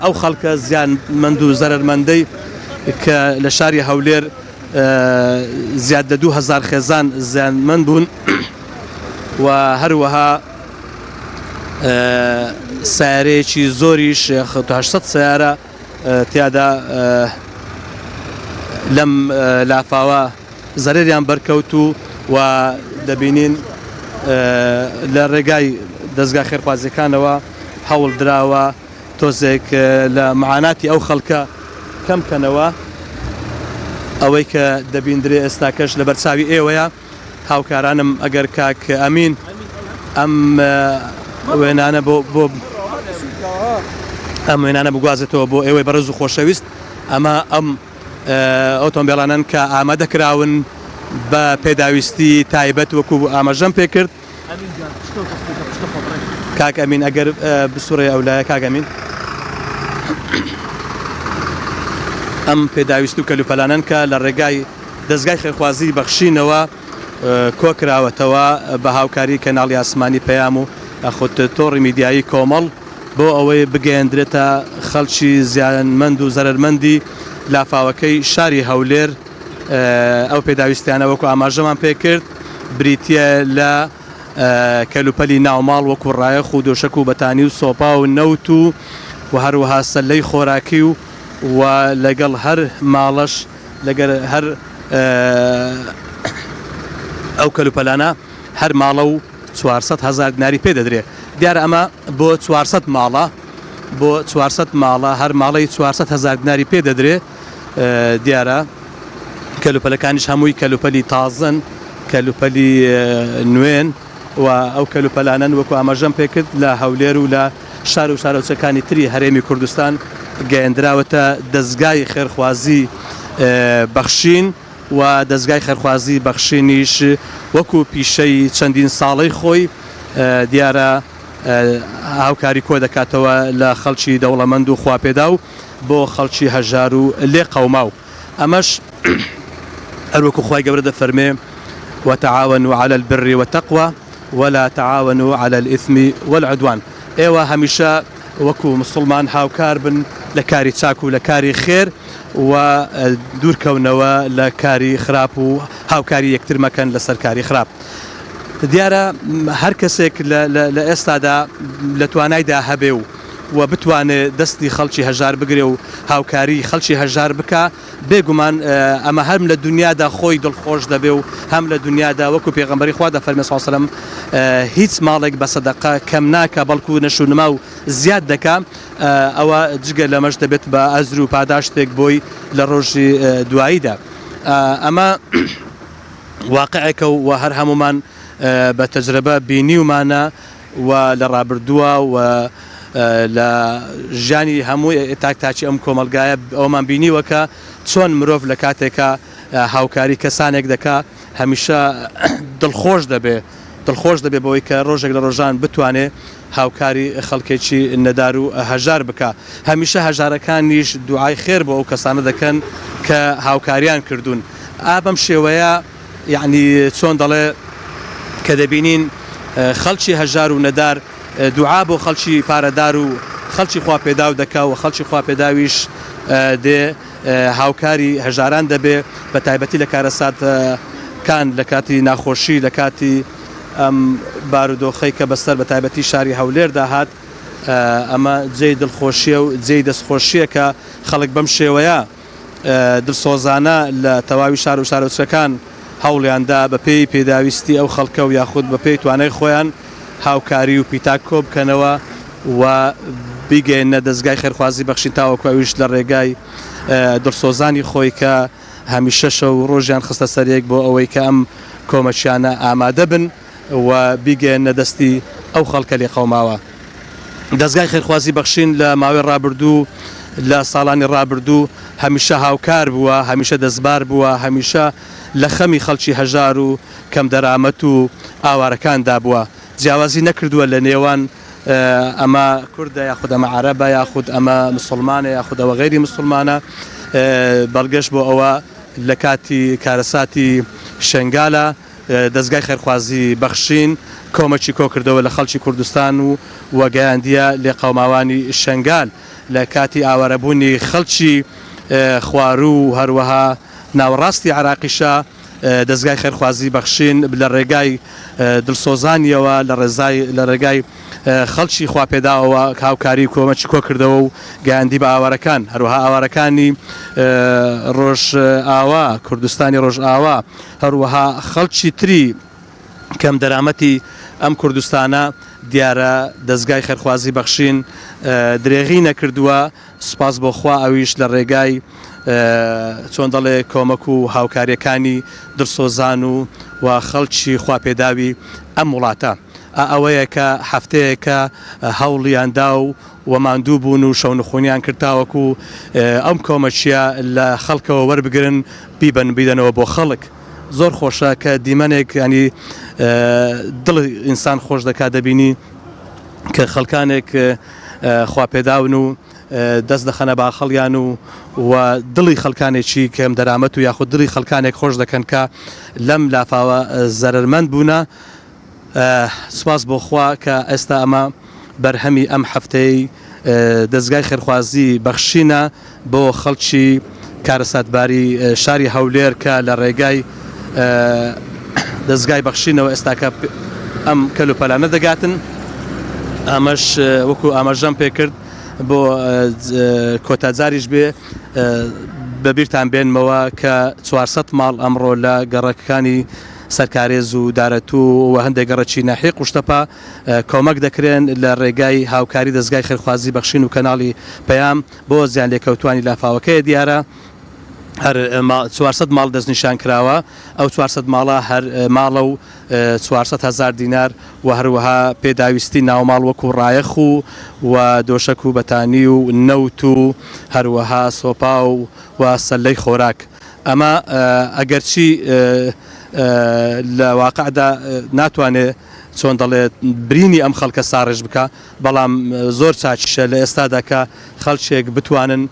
ئەو خەڵکە زیانمەند و زەرمەندەی کە لە شاری هەولێر زیاد لە 2000 خێزان زیانمەند بوون و هەروەها سیارەیەکی زۆریش 800 سیارە تیادا لەم لافاوە زەرریان بەرکەوت و دەبینین لە ڕێگای دەستگا خێرخوازیەکانەوە هەوڵ دراوە تۆزێک لە معاناتی ئەو خەڵکە کەمکەنەوە ئەوەی کە دەبیندرێ ئێستاکەش لە بەرچاوی ئێوەیە هاوکارانم ئەگەر کاک ئەمین ئەم وێنانە ئەم وێنانە بگوازێتەوە بۆ ئێوەی بەڕێز و خۆشەویست ئەمە ئەم ئۆتۆمبیلانن کە ئامادەکراون بە پێداویستی تایبەت وەکو ئاماژەم پێ کرد کاک ئەمین ئەگەر بسوڕێ ئەولایە کاک ئەمین ئەم پێداویست و کەلوپەلانن کە لە ڕێگای دەستگای خێرخوازی بەخشینەوە کۆکراوەتەوە بە هاوکاری کەناڵی ئاسمانی پەیام و خۆت تۆڕی میدیایی کۆمەڵ بۆ ئەوەی بگەیەندرێتە خەڵکی زیانمەند و زەرمەندی لافاوەکەی شاری هەولێر ئەو پێداویستیانە وەکو ئاماژەمان پێ کرد بریتە لە کەلوپەلی ناوماڵ وەکو ڕایەخ و دۆشک و بەتانی و سۆپا و نەوت و هەروەها سەلەی خۆراکی و لەگەڵ هەر ماڵەش لەگەر هەر ئەو کەلوپەلانە هەر ماڵە و 400,000 دیناری پێ دەدرێت دیارە ئەمە بۆ 400 ماڵە بۆ 400 ماڵە هەر ماڵی 400,000 دیناری پێ دەدرێت دیارە کەلوپەلەکانیش هەمووی کەلوپەلی تازن کەلوپەلی نوێن و ئەو کەلوپەلانن وەکو ئاماژەم پێ کرد لە هەولێر و لە شار و شارەوچەکانی تری هەرێمی کوردستان گەیەندراوەتە دەستگای خێرخوازی بەخشین و دەستگای خێرخوازی بەخشینیش وەکو پیشەی چەندین ساڵەی خۆی دیارە هاوکاری کۆ دەکاتەوە لە خەڵکی دەوڵەمەند و خواپێدا و بۆ خەڵکی هەژار و لێ قەوماو ئەمەش هەروەکو خوای گەورە دەفەرمێ وتعاونوا على البر والتقوى ولا تعاونوا على الإثم والعدوان ئێوە هەمیشە وەکو مسلمان هاوکار بن لە کاری چاک و لە کاری خێر و دوورکەونەوە لە کاری خراپ و هاوکاری یەکتر مەکەن لە سەرکاری خراپ دیارە هەر کەسێک لە ئێستادا لە توانایدا هەبێ و بتوانێت دەستی خەڵکی هەژار بگرێ و هاوکاری خەڵکی هەژار بکە بێگومان ئەمە هەم لە دنیادا خۆی دڵخۆش دەبێ و هەم لە دنیادا وەکو پێغەمبەری خوا دەفەرمێ صلی الله علیه و سلم هیچ ماڵێک بە سەدەقە کەم ناکە بەڵکو نەشونما و زیاد دەکا ئەوە جگە لەمەش دەبێت بە ئەزر و پاداشتێک بۆی لە ڕۆژی دواییدا ئەمە واقعەکە و هەر هەمومان بە تەجربە بینیومانە و لە ڕابردووە و لە ژیانی هەموو تاکتاکی ئەم کۆمەلگایە ئەومان بینیوە کە چۆن مرۆڤ لە کاتێکە هاوکاری کەسانێک دەکا هەمیشە دڵخۆش دەبێ بەوەی کە ڕۆژێک لە ڕۆژان بتوانێت هاوکاری خەڵکێکی نەدار و هەژار بکە هەمیشە هەژارەکانیش دوعای خێر بۆ ئەو کەسانە دەکەن کە هاوکاریان کردوون بەم شێوەیە یعنی چۆن دەڵێ کە دەبینین خەڵکی هەژار و نەدار دوعا بۆ خەڵکی پارەدار و خەڵکی خوا پێدا و دەکا و خەڵکی خوا پێداویش دێ هاوکاری هەژاران دەبێ بە تایبەتی لە کارەساتکان لە کاتی ناخۆشی لە کاتی ئەم بارودۆخەی کە بەسەر بە تایبەتی شاری هەولێر داهات ئەمە جێی دڵخۆشیە و جێی دەستخۆشیە کە خەڵک بەم شێوەیە دڵسۆزانە لە تەواوی شار و شارۆچەکان هەوڵیاندا بە پێی پێداویستی ئەو خەڵکە و یاخود بە پێی توانای خۆیان هاوکاری و پیتاک کۆ بکەنەوە و بیگەێنە دەستگای خێرخوازی بەخشین تاوەکو ئەویش لە ڕێگای دڵسۆزانی خۆی کە هەمیشە شەو ڕۆژیان خستە سەرێک بۆ ئەوەی کە ئەم کۆمەچیانە ئامادە بن و بیگەێنە دەستی ئەو خەڵکە لێ قەوماوە دەستگای خێرخوازی بەخشین لە ماوەی ڕابردوو لە ساڵانی ڕابردوو هەمیشە هاوکار بووە هەمیشە دەستبار بووە هەمیشە لە خەمی خەڵکی هەژار و کەم دەرامەت و ئاوارەکاندا بووە جیاوازی نەکردووە لە نێوان ئەمە کوردە یاخود ئەمە عەرەبە یاخود ئەمە مسلمانە یاخود ئەوە غەیری مسلمانە بەڵگەشت بۆ ئەوە لە کاتی کارەساتی شنگالە دەستگای خێرخوازی بەخشین کۆمەکی کۆکردەوە لە خەڵکی کوردستان و وەگەیاندیە لێ قەوماوانی شنگال لە کاتی ئاوارەبوونی خەڵکی خوارو و هەروەها ناوەڕاستی عراقیشە دەستگای خێرخوازی بەخشین لە ڕێگای دڵسۆزانیەوە لە ڕێگای خەڵکی خواپێداوە هاوکاری کۆمەکی کۆ کردەوە و گەیاندی بە ئاوارەکان هەروەها ئاوارەکانی ڕۆژ ئاوا کوردستانی ڕۆژ ئاوا هەروەها خەڵکی تری کەم دەرامەتی ئەم کوردستانە دیارە دەستگای خێرخوازی بەخشین درێغی نەکردووە سوپاس بۆ خوا ئەویش لە ڕێگای چۆن دەڵێ کۆمەک و هاوکاریەکانی دڵسۆزان و خەڵکی خواپێداوی ئەم وڵاتە ئەوەیە کە هەفتەیەکە هەوڵیاندا و ماندوو بوون و شەونخۆنیان کردتاوەکو ئەم کۆمەچیە لە خەڵکەوە وەربگرن بیدەنەوە بۆ خەڵک زۆر خۆشە کە دیمەنێک ینی دڵ ئینسان خۆش دەکات دەبینی کە خەڵکانێک خواپێداون و دەست دەخەنە باخەڵیان و دڵی خەڵکانێکی کەم دەرامەت و یاخود دڵی خەڵکانێک خۆش دەکەن کە لەم لافاوە زەرمەند بوونە سوپاس بۆ خوا کە ئێستا ئەمە بەرهەمی ئەم هەفتەی دەستگای خێرخوازی بەخشینە بۆ خەڵکی کارەساتباری شاری هەولێر کە لە ڕێگای دەستگای بەخشینەوە ئێستاکە ئەم کەلوپەلانە دەگاتن ئەمەش وەکو ئاماژەم پێکرد بۆ کۆتاجاریش بێ بەبیرتان بێنمەوە کە 400 ماڵ ئەمڕۆ لە گەڕەکانی سەرکارێز و دارەتوو و هەندێک گەڕەکی ناحیە قوشتەپا کۆمەک دەکرێن لە ڕێگای هاوکاری دەستگای خێرخوازی بەخشین و کەناڵی پەیام بۆ زیان لێکەوتوانی لافاوەکەی دیارە هەر 400 ماڵ دەستنیشان کراوە ئەو 400 ماڵە هەر ماڵە و 400,000 دینار و هەروەها پێداویستی ناوماڵ وەکو ڕایەخ و دۆشەک و بەتانی و نەوت و هەروەها سۆپا و سەلەی خۆراک ئەمە ئەگەرچی لە واقعدا ناتوانێت چۆن دەڵێت برینی ئەم خەڵکە ساڕێژ بکە بەڵام زۆر چاچیشە لە ئێستادا کە خەڵکێک بتوانن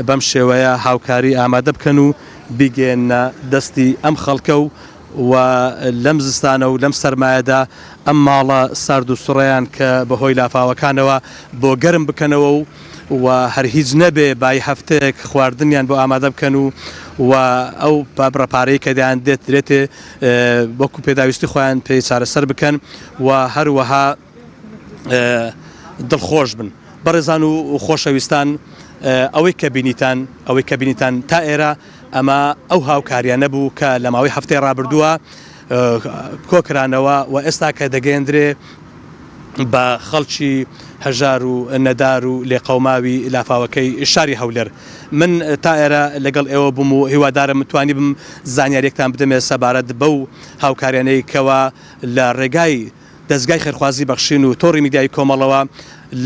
بەم شێوەیە هاوکاری ئامادە بکەن و بیگەێنە دەستی ئەم خەڵکە و لەم زستانە و لەم سەرمایەدا ئەم ماڵە سارد و سوڕیان کە بەهۆی لافاوەکانەوە بۆ گەرم بکەنەوە و هەر هیچ نەبێ بای هەفتەیەک خواردنیان بۆ ئامادە بکەن و ئەو بابڕەپارەی کە دەیان درێتێ وەکو پێداویستی خۆیان پێی چارەسەر بکەن و هەروەها دڵخۆش بن بەڕێزان و خۆشەویستان ئەوەی کە بینیتان تا ئێرە ئەمە ئەو هاوکاریان نەبوو کە لە ماوەی هەفتەی ڕابردووە کۆکرانەوە و ئێستا کە دەگەیەندرێ بە خەڵکی هەژار و نەدار و لێقەوماوی لافاوەکەی شاری هەولێر من تا ئێرە لەگەڵ ئێوە بووم و هیوادارم متوانی بم زانیاریەکتان بدەمێ سەبارەت بەو هاوکاریانەی کەوە لە ڕێگای دەستگای خێرخوازی بەخشین و تۆڕی میدیای کۆمەڵەوە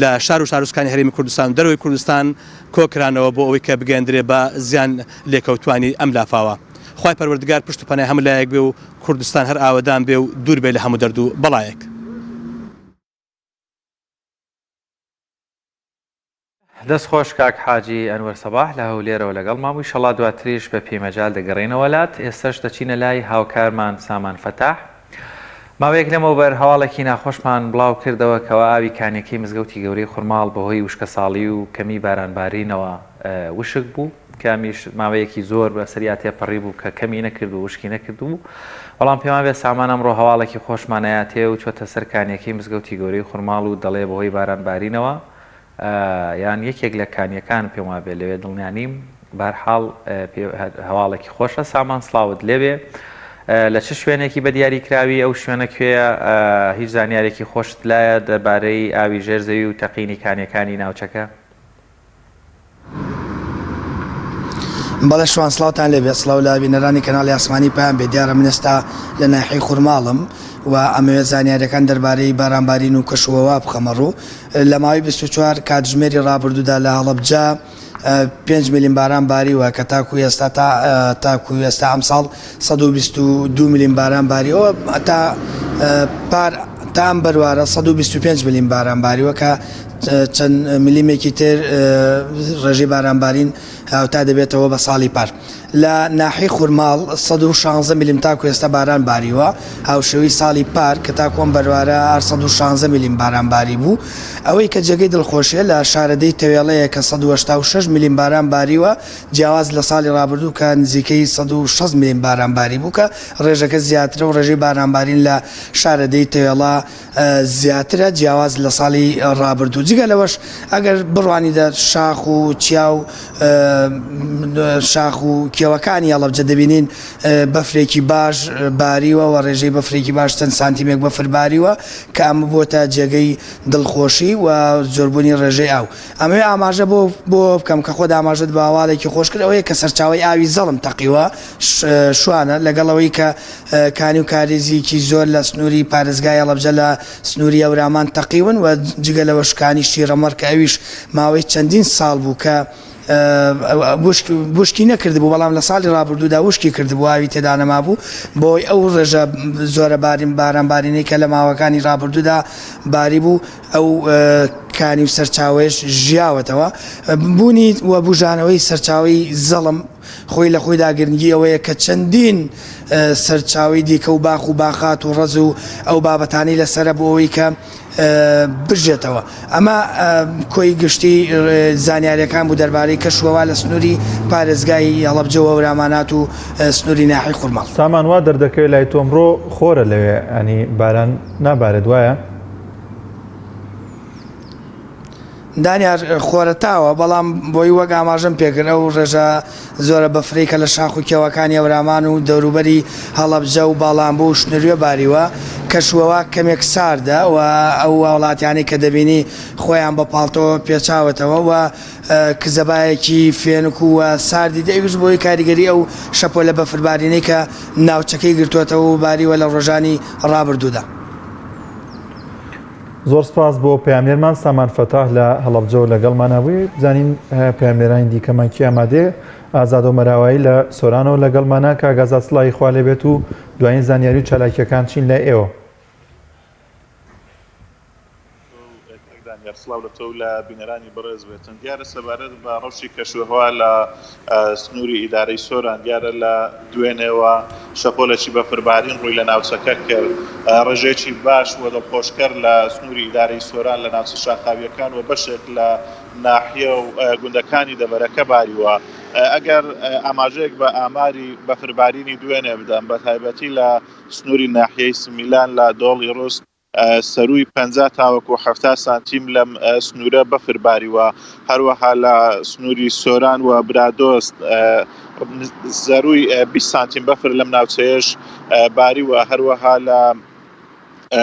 لە شار و شارۆچکانی هەرێمی کوردستان و دەرەوەی کوردستان کۆکرانەوە بۆ ئەوەی کە بگەندرێ بە زیان لێکەوتوانی ئەم لافاوە. خوای پەروەردگار پشت و پەنای هەموو لایەک بێ و کوردستان هەر ئاوەدان بێ و دوور بێ لە هەموو دەرد و بەڵایەک. دەستخۆش کاک حاجی ئەنوەر سەباح لە هەولێرەوە لەگەڵ مامووی شەڵا دواتریش بە پێمەجال دەگەڕێنەوە لات. ئێستاش دەچینە لای هاوکارمان سامان فەتاح. ماوەیەک لەمەوە بەر هەواڵێکی ناخۆشمان بڵاو کردەوە کەەوە ئاوی کانێکی مزگەوتی گەورەی خوڕماڵ بەهۆی وشکە ساڵی و کەمی بارانبارینەوە وشک بوو، کامیش ماوەیەکی زۆر بە سەریا تێپەڕی بوو کە کەمی نەکرد و وشکی نەکرد و بەڵام پێمان بێ سامان ئەمڕۆ هەواڵێکی خۆشمانایەتێ و چۆتە سەر کانیەکەی مزگەوتی گەورەی خوڕماڵ و دەڵێ بەهۆی بارانبارینەوە یان یەکێک لە کانیەکان پێم وا بێ لەوێ دڵنیانیم. بەرحاڵ هەواڵێکی خۆشە. سامان سڵاوت لێبێ، لە چه شوێنێکی بە دیاری کراوی ئەو شوێنە کوێیە؟ هیچ زانیارێکی خۆشت لایە دەربارەی ئاوی ژێرزەوی و تەقینی کانیەکانی ناوچەکە؟ بەڵێ شوان سڵاوتان لێبێت. سڵاو لە بینەرانی کەناڵی ئاسمانی پایان بێ. دیارە من ئێستا لە ناحیەی خوڕماڵم و ئەمەوێت زانیاریەکان دەربارەی بارانبارین و کەشوەوە بخەمەڕوو. لە ماوەی 24 کاتژمێری ڕابردوودا لە هەڵەبجە 5 میلیم باران باری وە کە تاکو ئێستا ئەم ساڵ 122 میلیم باران باریەوە تا ئەم بەروارە 125 میلیم باران باریوە کە چەند میلیمێکی تر ڕێژەی بارانبارین هاوتا دەبێتەوە بە ساڵی پار. لە ناحی خوورماڵ 116 میلیم تاکو ئێستا باران باریوە، هاوشەوی ساڵی پار کە تاکۆم بەروارە 116 میلیم باران باری بوو. ئەوەی کە جێگەی دڵخۆشیە لە شارەدەی تەوێڵەیە کە 186 میلیم باران باریوە، جیاواز لە ساڵی ڕابردوو کە نزیکەی 160 میلیم باران باری بوو کە ڕێژەکە زیاترە و ڕێژەی بارانبارین لە شارەدەی تەوێڵە زیاترە جیاواز لە ساڵی ڕابردوو. جگە لەوەش ئەگەر بڕوانیدا شاخ و چیا و شاخ و کێوەکانی هەڵەبجە دەبینین بەفرێکی باش باریوە و ڕێژەی بەفرێکی باش چەند سانتیمێک بەفر باریوە کە ئەمە بۆتە جێگەی دڵخۆشی و زۆربوونی ڕێژەی ئاو. ئەمەوێ ئاماژە بۆ بکەم کە خۆدا ئاماژەت بە هەواڵێکی خۆش کرد ئەوەیە کە سەرچاوی ئاوی زەڵم تەقیوە شوانە لەگەڵەوەی کە کانی و کارێزیکی زۆر لە سنووری پارێزگای هەڵەبجە لە سنووری ئەورامان تەقیون و جگە لەوە شکانی شیرەمەڕ کە ئەویش ماوەی چەندین ساڵ بوو کە بشکی نەکردبوو، بەڵام لە ساڵی ڕابردوودا وشکی کردبوو ئاوی تێدا نەما بوو بۆی ئەو ڕێژە زۆرە بارانبارینەی کە لە ماوەکانی ڕابردوودا باری بوو ئەو کانی و سەرچاوێش ژیاوەتەوە بوونی و بژانەوەی سەرچاوی زەڵم خۆی لە خۆی داگرنگی ئەوەیە کە چەندین سەرچاوی دیکە و باخ و باخات و ڕز و ئەو بابەتانی لەسرە بۆ ئەوەی کە بژێتەوە. ئەمە کۆی گشتی زانیاریەکان بوو دەربارەی کەشوەوە لە سنووری پارێزگای هەڵەبجە و ئەورامانات و سنووری ناحی خوورماڵ. سامان وا دەردەکەوێت لای تۆمڕۆ خۆرە لەوێ، ئەنی باران نابارێت وایە؟ دانیار خۆرەتاوە، بەڵام بۆی وەک ئاماژەم پێکردە و ڕێژە زۆرە بەفرێکە لە شاخ و کێوەکانی ئەورامان و دەوروبەری هەڵەبجە و باڵامبوو و شنووریە باریوە کەشوەوە کەمێک ساردە و ئەو وڵاتیانی کە دەبینی خۆیان بە پاڵتەوە پێچاوەتەوە و کزەبایەکی فێنک و ساردی دەیویست بۆی کاریگەری ئەو شەپۆ لە بەفربارینەی کە ناوچەکەی گرتووەتەوە و باریوە لە ڕۆژانی ڕابردوودا. زۆر سپاس بۆ پەیامێرمان سامان فەتاح لە هەڵەبجە و لەگەڵمانەبووی. بزانین پەیامێرانی دیکەمان کی ئامادێ. ئازاد و مەراوایی لە سۆرانەوە لەگەڵمانە کاگازات سڵاوی خوا لێبێت و دوایین زانیاری و چالاکیەکان چین لە ئێوە. سڵاو لە تۆ لە بینەرانی بەڕێز بێتن. دیارە سەبارەت بە ڕەوشی کەشوهەوا لە سنووری ئیدارەی سۆران دیارە لە دوێنێەوە شەپۆلێکی بەفربارین ڕووی لە ناوچەکە کرد، ڕێژێکی باش و دڵخۆشکەر لە سنووری ئیدارەی سۆران لە ناوچە شاخاویەکان و بەشێک لە ناحیە و گوندەکانی دەبەرەکە باریوە. ئەگەر ئاماژەیەک بە ئاماری بەفربارینی دوێنێ بدەم بە تایبەتی لە سنووری ناحیەی سمیلان لە دۆڵی ڕوست سەروی 50 تاوەکو 70 سانتیم لەم سنوورە بەفر باریوە، هەروەها لە سنووری سۆران و برادۆست زەروی 20 سانتیم بەفر لەم ناوچەیەش باریوە، هەروەها لە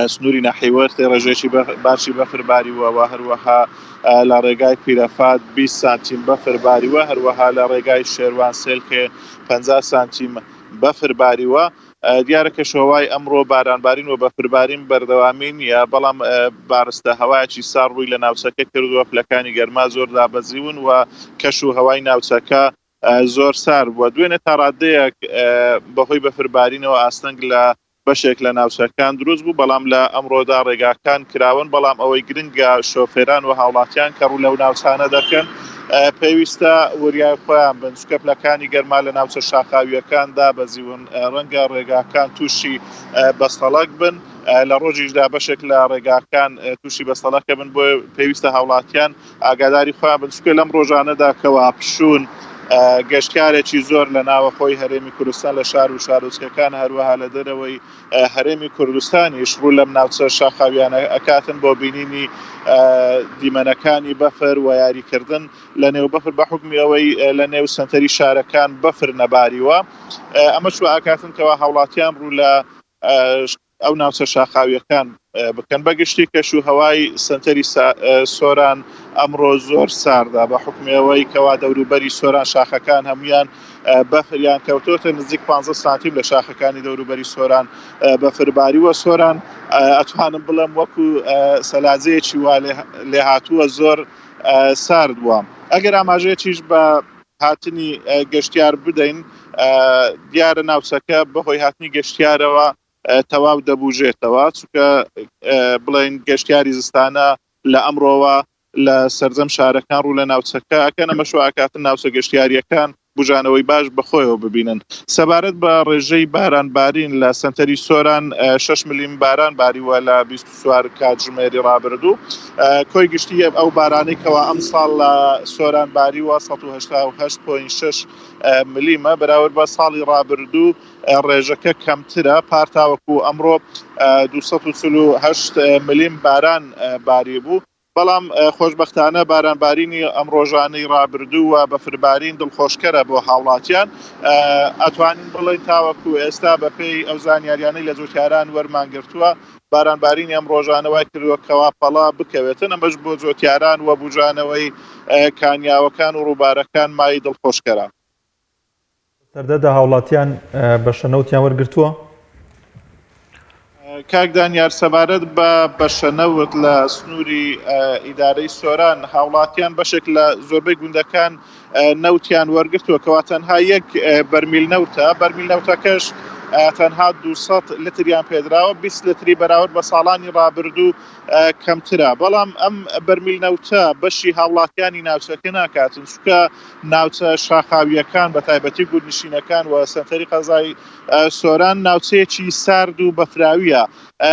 سنووری ناحیوەرتێ ڕێژێکی باشی بەفر باریوە و هەروەها لە ڕێگای پیرەفات 20 سانتیم بەفر باریوە، هەروەها لە ڕێگای شێروان سێلکێ 50 سانتیم بەفر باریوە. دیارە کەشەوەی ئەمڕۆ بارانبارین و بەفربارین بەردەوامی نیە بەڵام بارستە هەوایەکی ساڕ ڕووی لە ناوچەکە کردووە پلەکانی گەرما زۆر دابەزیون و کەش و هەوای ناوچەکە زۆر سار بووە دوێنێ تا ڕادەیەک بەهۆی بەفربارینەوە ئاستەنگ لە بەشێک لە ناوچەکان دروست بوو بەڵام لە ئەمڕۆدا ڕێگاکان کراون بەڵام ئەوەی گرنگە شۆفێران و هاوڵاتیان کە ڕوو لەو ناوچانە دەکەن پێویستە وریای خۆیان بن چکە پلەکانی گەرما لە ناوچە شاخاویەکاندا بەزیون ڕەنگە ڕێگاکان تووشی بەستەڵک بن لە ڕۆژیشدا بەشێک لە ڕێگاکان تووشی بەستەڵەکە بن بۆ پێویستە هاوڵاتیان ئاگاداری خۆیان بن چکە لەم ڕۆژانەدا کەوا پشوون گەشتارێکی زۆر لە ناوە خۆی هەرێمی کوردستان لە شار و شارۆچکەکان هەروەها لە دەرەوەی هەرێمی کوردستانیش ڕوو لەم ناوچە شاخاویانە ئەکاتن بۆ بینینی دیمەنەکانی بەفر و یاریکردن لە نێو بەفر بە حکمی ئەوەی لە نێو سنتەری شارەکان بەفر نەباریوە ئەمە شو ئاکاتن کەوا هاوڵاتیان ڕوو لە ئەو ناوچە شاخاویەکان بکەن بەگشتی کەش و هەوای سنتەری سۆران ئەمڕۆ زۆر ساردا بە حکمەوەی کەوا دەوروبەری سۆران شاخەکان هەمویان بەفریان کەوتۆتە نزیک 15 سانتیم لە شاخەکانی دەوروبەری سۆران بەفرباری وە سۆران ئەتوانم بڵم وەکو سەلاجەیەکی وا لێ هاتووە زۆر سارد بووە ئەگەر ئاماژەیەکیش بە هاتنی گەشتیار بدەین دیارە ناوچەکە بەهۆی هاتنی گەشتیارەوە تەواو دەبوژێتەوە چونکە بڵێن گەشتیاری زستانە لە ئەمڕۆوە لە سەرجەم شارەکان ڕوو لە ناوچەکە ئەکەن ئەمە شو ئاکاتن ناوچە گەشتیاریەکان بژانەوەی باش بەخۆیەوە ببینن سەبارەت بە ڕێژەی بارانبارین لە سنتەری سۆران 6 ملیم باران باریوە لە 24 کاتژمێری ڕابردوو کۆی گشتی ئەو بارانێکەوە ئەم ساڵ لە سۆران باریوە 188.6 ملیمە بەراورد بە ساڵی ڕابردوو ڕێژەکە کەمترە پارتاوەکو ئەمڕۆ 248 ملیم باران باری بوو بەڵام خۆشبەختانە بارانبارینی ئەم ڕۆژانەی ڕابردوو و بەفربارین دڵخۆشکەرە بۆ هاوڵاتیان ئەتوانین بڵێن تاوەکو ئێستا بەپێی ئەو زانیاریانەی لە جوتیاران وەرمانگرتووە بارانبارینی ئەم ڕۆژانەوەی کردووە پەڵا بکەوێتن ئەمەش بۆ جوتیاران و بوژانەوەی کانیاوەکان و ڕووبارەکان مای دڵخۆشکەرە سەردەدا هاوڵاتیان بە شەنەوتیان وەرگرتووە کاک دانیار سەبارەت بە بەشەنەوت لە سنووری ئیدارەی سۆران هاوڵاتیان بەشێک لە زۆربەی گوندەکان نەوتیان وەرگرتووە کەوا تەنها یەک بەرمیل نەوتە بەرمیل نەوتەکەش تەنها 200 لتریان پێدراوە 20 لتری بەراورد بە ساڵانی ڕابردوو کەمترە بەڵام ئەم بەرمیل نەوتە بەشی هاوڵاتیانی ناوچەکە ناکاتن چونکە ناوچە شاخاویەکان بە تایبەتی گوندنشینەکان و سنتەری قەزای سۆران ناوچەیەکی سارد و بەفراویە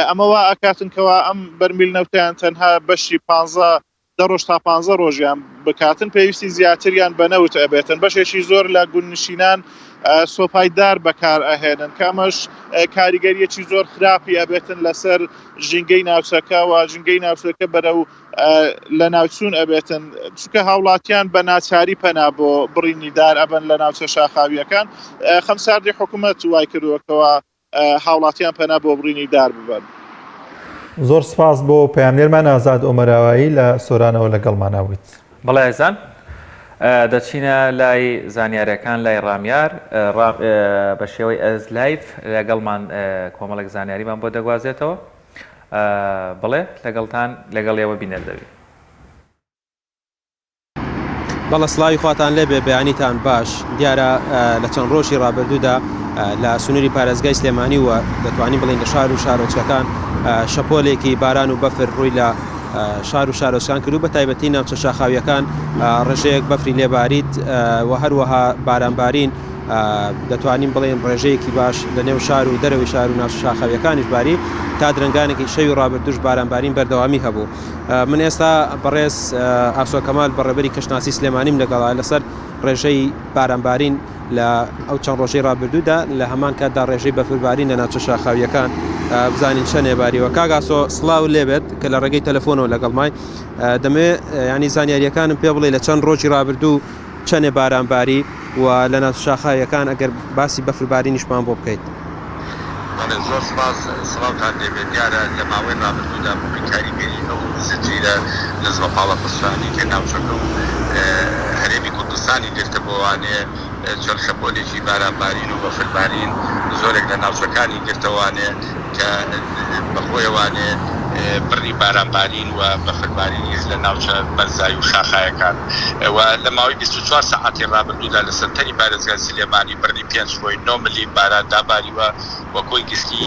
ئەمەوە ئاکاتن کەوا ئەم بەرمیل نەوتیان تەنها بەشی 15 ڕۆژ تا 15 ڕۆژیان بکاتن پێویستی زیاتریان بەنەوت ئەبێتن بەشێکی زۆر لە گوندنشینان سۆپایدار بەکار ئەهێنن کامەش کاریگەریەکی زۆر خراپی ئەبێتن لەسەر ژینگەی ناوچەکە و ژینگەی ناوچەکە بەرەو لە ناوچوون ئەبێتن چونکە هاوڵاتیان بە ناچاری پەنا بۆ بڕینی دار ئەبن لە ناوچە شاخاویەکان خەمساردی حکوومەت وای کردووەکەوە هاوڵاتیان پەنا بۆ بڕینی دار ببن زۆر سپاس بۆ پەیامنێرمان ئازاد ئۆمەراوایی لە سۆرانەوە لەگەڵماناویت بەڵێ ئەزان دەچینە لای زانیاریەکان لای ڕامیار بە شێوەی ئەز لایف لەگەڵمان کۆمەڵێک زانیاریمان بۆ دەگوازێتەوە بڵێ لەگەڵتان لەگەڵ ئێوە بینەر دەوێت بەڵە سڵاوی خواتان لێبێ بەیانیتان باش دیارە لە چەند ڕۆژی ڕابردوودا لە سنووری پارێزگای سلێمانی وە دەتوانین بڵین لە شار و شارۆچکەکان شەپۆلێکی باران و بەفر ڕووی لە شار و شارۆچکان کرد و بە تایبەتی ناوچە شاخاویەکان ڕێژەیەک بەفری لێباریت و هەروەها بارانبارین دەتوانین بڵێن ڕێژەیەکی باش لە نێو شار و دەرەوەی شار و ناوچە شاخاویەکانیش باری تا درنگانێکی شەوی ڕابردووش بارانبارین بەردەوامی هەبوو من ئێستا بەڕێز ئاسۆ کەمال بەڕێبەری کەشناسی سلێمانیم لەگەڵا لەسەر ڕێژەی بارانبارین لە ئەو چەند ڕۆژەی ڕابردوودا لە هەمان کاتدا ڕێژەی بەفربارین لە ناوچە شاخاویەکان بزانین چەندێ باریوە کاگاسۆ سڵاو لێبێت کە لە ڕێگەی تەلەفۆنەوە لەگەڵمای دەمێ ینی زانیاریەکانم پێ بڵێ لە چەند ڕۆژی ڕابردوو چەندێ بارانباری و لە ناوچە شاخاویەکان ئەگەر باسی بەفربارینیشمان بۆ بکەیت زۆر سپاس سڵاوتان دەبێت دیارە لە ماوەی ڕابردوودا بۆ کاریگەری ئەو زنجیرە نزمە پاڵە پسرانی کە ناوچەکە و هەرێمی کوردستانی گرتە بۆوانێ چەند شەپۆلێکی بارانبارین و بەفربارین زۆرێک لە ناوچەکانی گرتەوانێ کە بەخۆیەوانێ بڕی بارانبارین و بەفربارینیش لە ناوچە بەرزایی و شاخایەکان لە ماوەی 24 ساعتی ڕابردوودا لە سەرتەری پارێزگای سلێمانی بڕی 5.9 ملی باران داباریوە وە کۆی گشتی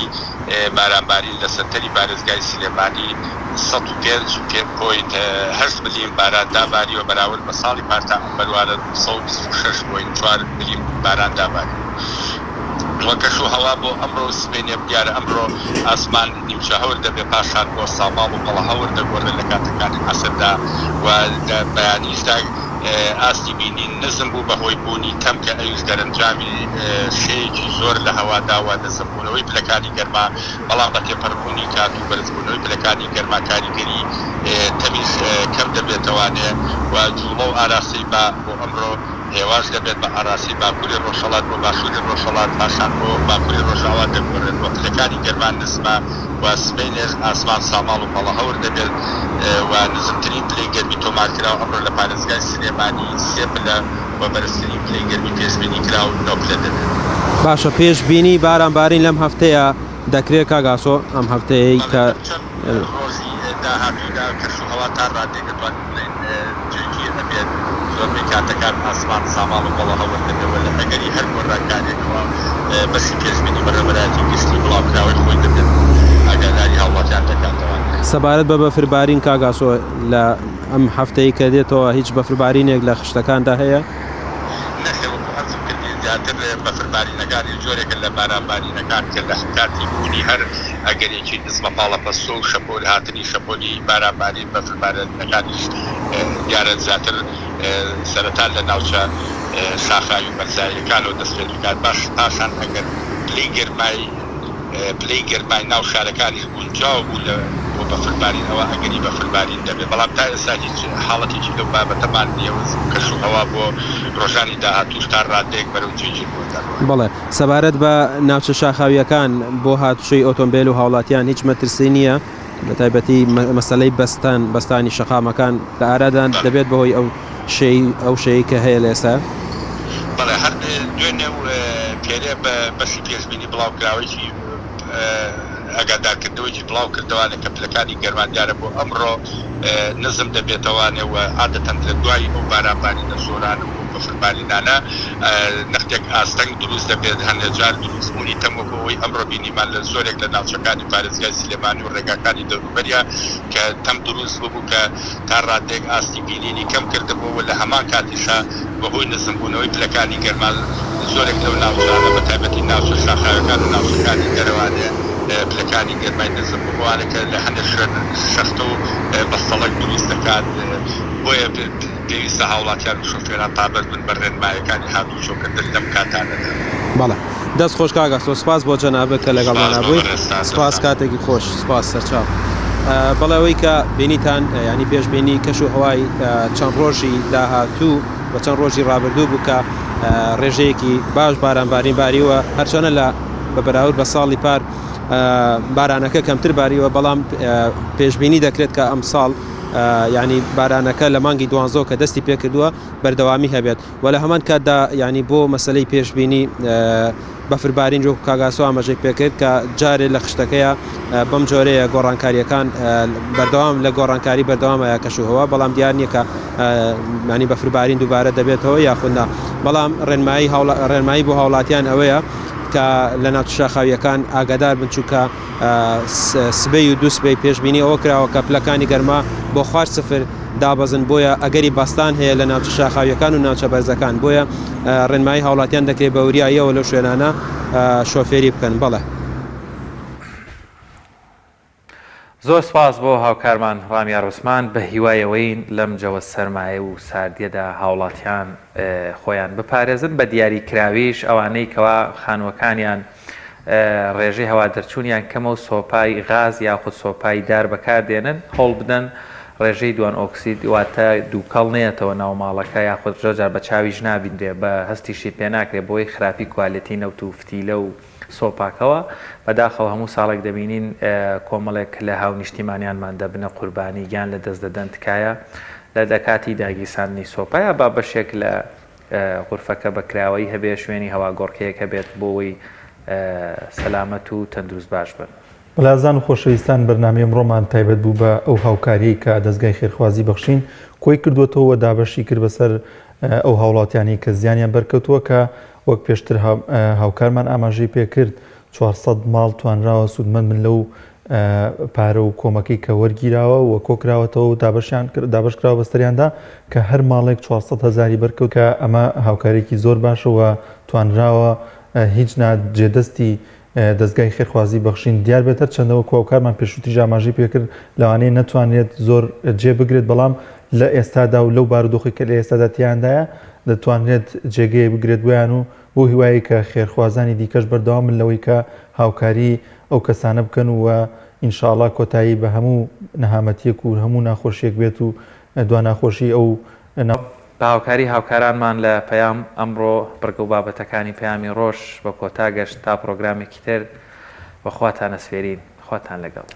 بارانبارین لە سەرتەری پارێزگای سلێمانی 105.8 ملیم باران داباریوە بەراورد بە ساڵی پارتان بەروارە 126.4 ملیم باران داباری وەکەش و هەوا بۆ ئەمڕۆ سبێنێ دیارە ئەمڕۆ ئاسمان نیمچە هەور دەبێ پاشان بۆ ساڵماڵ و بەڵە هەور دەگۆڕێت لە کاتەکانی عەسردا و لە بەیانیشدا ئاستی بینین نزم بوو بەهۆی بوونی کەم کە ئەویش دەرەنجامی شەیەکی زۆر لە هەواداوە نزمبوونەوەی پلەکانی گەرما بەڵام بە تێپەڕبوونی کات و بەرزبوونەوەی پلەکانی گەرما کاریگەری تەمیز کەم دەبێتەوانێ و جوڵە و ئاراسی بە بۆ ئەمڕۆ هێواش دەبێت بە ئاراسی باکووری ڕۆژهەڵات بۆ باشووری ڕۆژهەڵات پاشان بۆ باکووری ڕۆژاوا دەگۆڕێت بۆ پلەکانی گەرمان نزمە و سبەینێش ئاسمان ساماڵ و بەڵە هەور دەبێت و نزمترین پلەی گەرمی تۆمارکراوە ئەمڕۆ لە پارێزگای سلێمانی 3 پلە و بەرزترین پلەی گەرمی پێشبینی کراوە 9 پلە دەبێت. باشە پێشبینی بارانبارین لەم هەفتەیە دەکرێت کاگاسۆ ئەم هەفتەیەی کە ڕۆژی داهاتوودا کەشوهەوا تا ڕادێکەتوان بڵێن جێگیر ئەبێت زۆربەی کاتەکان ئاسمان ساماڵ و بەڵە هەور دەبێت لە ئەگەری هەر گۆڕانکارێکەوە بەشی پێشبینی بەڕێوەبەراتی گشتی بڵاوکراوەی خۆی دەبێت ئاگاداری هاوڵاتیان دەکاتەوە. سەبارەت بە بەفربارین کاگاسۆ لە ئەم هەفتەیە کە دێتەوە هیچ بەفربارینێک لە خشتەکاندا هەیە؟ زیاتر بەفربارینەکانی جۆرێکە لە بارانبارینەکان کە لە کاتی بوونی هەر ئەگەرێکی نزمە پاڵە پەسۆ و شەپۆل هاتنی شەپۆلی بارانبارین بەفربارینەکانیش دیارە زیاتر سەرەتا لە ناوچە شاخاوی و بەرزاییەکانەوە دەست پێ دەکات باش پاشان ئەگەر پلەی گەرمای ناو شارەکانیش گونجاو بوو لە بەفربارینەوە ئەگەری بەفربارین دەبێت بەڵام تا ئێستا هیچ حاڵەتێکی لەو بابەتەمان نییە و کەشوهەوا بۆ ڕۆژانی داهاتووش تا ڕادێک بەرەو جێگیر بووەکان. بەڵێ سەبارەت بە ناوچە شاخاویەکان بۆ هاتوشەی ئۆتۆمبیل و هاوڵاتیان هیچ مەترسی نییە بە تایبەتی مەسەلەی بەستانی شەقامەکان لە ئارادان دەبێت بەهۆی ئەو شەیە کە هەیە لە ئێستا؟ بەڵێ هەر دوێنێ و پێرێ بە بەشی پێشبینی بڵاوکراوەیەکی ئەگادارکردەوەی بڵاو کردوانە کە پلەکانی گەرمان دیارە بۆ ئەمڕۆ نزم دەبێتەوانێ و عادەتەن لە دوای ئەو بارانبارینە زۆران و بەفربارینانە نەختێک ئاستەنگ دروست دەبێت هەندێک جار دروستبوونی تەموەکەوەی ئەمڕۆ بینیمان لە زۆرێک لە ناوچەکانی پارێزگای سلێمانی و ڕێگاکانی دەوروبەریە کە تەم دروست بوو کە تا ڕادێک ئاستی بینینی کەم کردبووە لە هەمان کاتیشا بەهۆی نزمبوونەوەی پلەکانی گەرمان زۆرێک لەو ناوچانە بە تایبەتی ناوچە شاخاوەکان و ناوچەکانی دەرەوانێ پلەکانی گەرمای نزمبووانەکە لە هەندێک شەختە و بەستەڵک دروست دەکات بۆیە پێویستە هاوڵاتیان و شۆفێران پابەر بن بە ڕێنمایەکانی هاتوو چۆکردن لەم کاتانەدا. بەڵێ دەست خۆش کاگاسۆ سپاس بۆ جەنابەت کە لەگەڵمان بووی سپاس کاتێکی خۆش سپاس سەرچاو. بەڵێەوەی کە بینیتان ینی پێشبینی کەش و هەوای چەند ڕۆژی داهاتوو بە چەند ڕۆژی ڕابردوو بوو کە ڕێژەیەکی باش بارانبارین باریوە هەرچەنە لە بە بەراورد بە ساڵی پار بارانەکە کەمتر باریوە بەڵام پێشبینی دەکرێت کە ئەم ساڵ ینی بارانەکە لە مانگی دوانزۆ کە دەستی پێکردووە بەردەوامی هەبێت و لە هەمان کاتدا ینی بۆ مەسلەی پێشبینی بەفربارین جۆ کاگاسۆ ئاماژەی پێکرد کە جارێ لە خشتەکەیە بەم جۆرەیە گۆڕانکاریەکان بەردەوام لە گۆڕانکاری بەردەوامە کەشوهەوە بەڵام دیار نییە کە ینی بەفربارین دووبارە دەبێتەوە یاخودنا بەڵام ڕێنمایی بۆ هاوڵاتیان ئەوەیە کە لە ناوچە شاخاویەکان ئاگادار بن چووکە سبەی و دوو سبەی پێشبینی ئەوە کراوە کە پلەکانی گەرما بۆ 0 دابەزن بۆیە ئەگەری باستان هەیە لە ناوچە شاخاویەکان و ناوچە بەرزەکان بۆیە ڕێنمایی هاوڵاتیان دەکرێت بە وریاییەوە لەو شوێنانە شۆفێری بکەن. بەڵێ زۆر سپاس بۆ هاوکارمان ڕامیار عوسمان بە هیوایەوەی لەم جەوە سەرمایە و ساردیەدا هاوڵاتیان خۆیان بپارێزن بە دیاریکراویش ئەوانەی کەوا خانووەکانیان ڕێژەی هەوا دەرچوونیان کەمە و سۆپای غاز یاخود سۆپای دار بەکاردێنن هەوڵ بدەن ڕێژەی دوان ئۆکسید واتە دووکەڵ نێتەوە ناو ماڵەکە یاخود زۆرجار بە چاویش نابیندرێ بە هەستیشی پێ ناکرێت بۆی خراپی کوالەتی نەوت و فتیلە و سۆپاکەوە بەداخەوە هەموو ساڵێک دەبینین کۆمەڵێک لە هاو نیشتیمانیانمان دەبنە قوربانی گیان لە دەست دەدەن تکایە لە دەکاتی داگیرساندنی سۆپایە با بەشێک لە غورفەکە بەکراوەی هەبێ شوێنی هەوا گۆڕکەیەک هەبێت بۆەوەی سەلامەت و تەندروست باش بن. بەلازان و خۆشەویستان بەرنامەی ئەمڕۆمان تایبەت بوو بە ئەو هاوکاری کە دەستگای خێرخوازی بەخشین کۆی کردوێتەوە دابەشی کرد بەسەر ئەو هاوڵاتیانی کە زیانیان بەرکەوتووە کە وەک پێشتر هاوکارمان ئاماژەی پێکرد 400 ماڵ توانراوە سوودمەند من لەو پارە و کۆمەکەی کە وەرگیراوە و کۆکراوەتەوە دابشکراوە بەستەریاندا کە هەر ماڵێک 400,000 بەرکەوت کە ئەمە هاوکارێکی زۆر باشەوە توانراوە هیچ جێدەستی دەستگای خێرخوازی بەخشین دیار بێتە چەندەوە کۆکارمان پێشوتی ژاماژی پێکرد لەوانەیە نەتوانێت زۆر جێ بگرێت بەڵام لە ئێستادا و لەو بارودۆخی کە لە ئێستادا تیاندایە دەتوانێت جێگەی بگرێت بۆیان و بۆ هیوایی کە خێرخوازانی دیکەش بەردەوام من لەوەی کە هاوکاری ئەو کەسانە بکەن و ئینشاءڵڵا کۆتایی بە هەموو نەهامەتیەک و هەموو ناخۆشیەک بێت و دو ناخۆشی ئەو باوکاری هاوکارانمان لە پەیام ئەمڕۆ بڕگە و بابەتەکانی پەیامی ڕۆژ بە کۆتا گەشت تا پرۆگرامێکی تر بەخواتان ئەسفێرین خواتان لەگەڵ.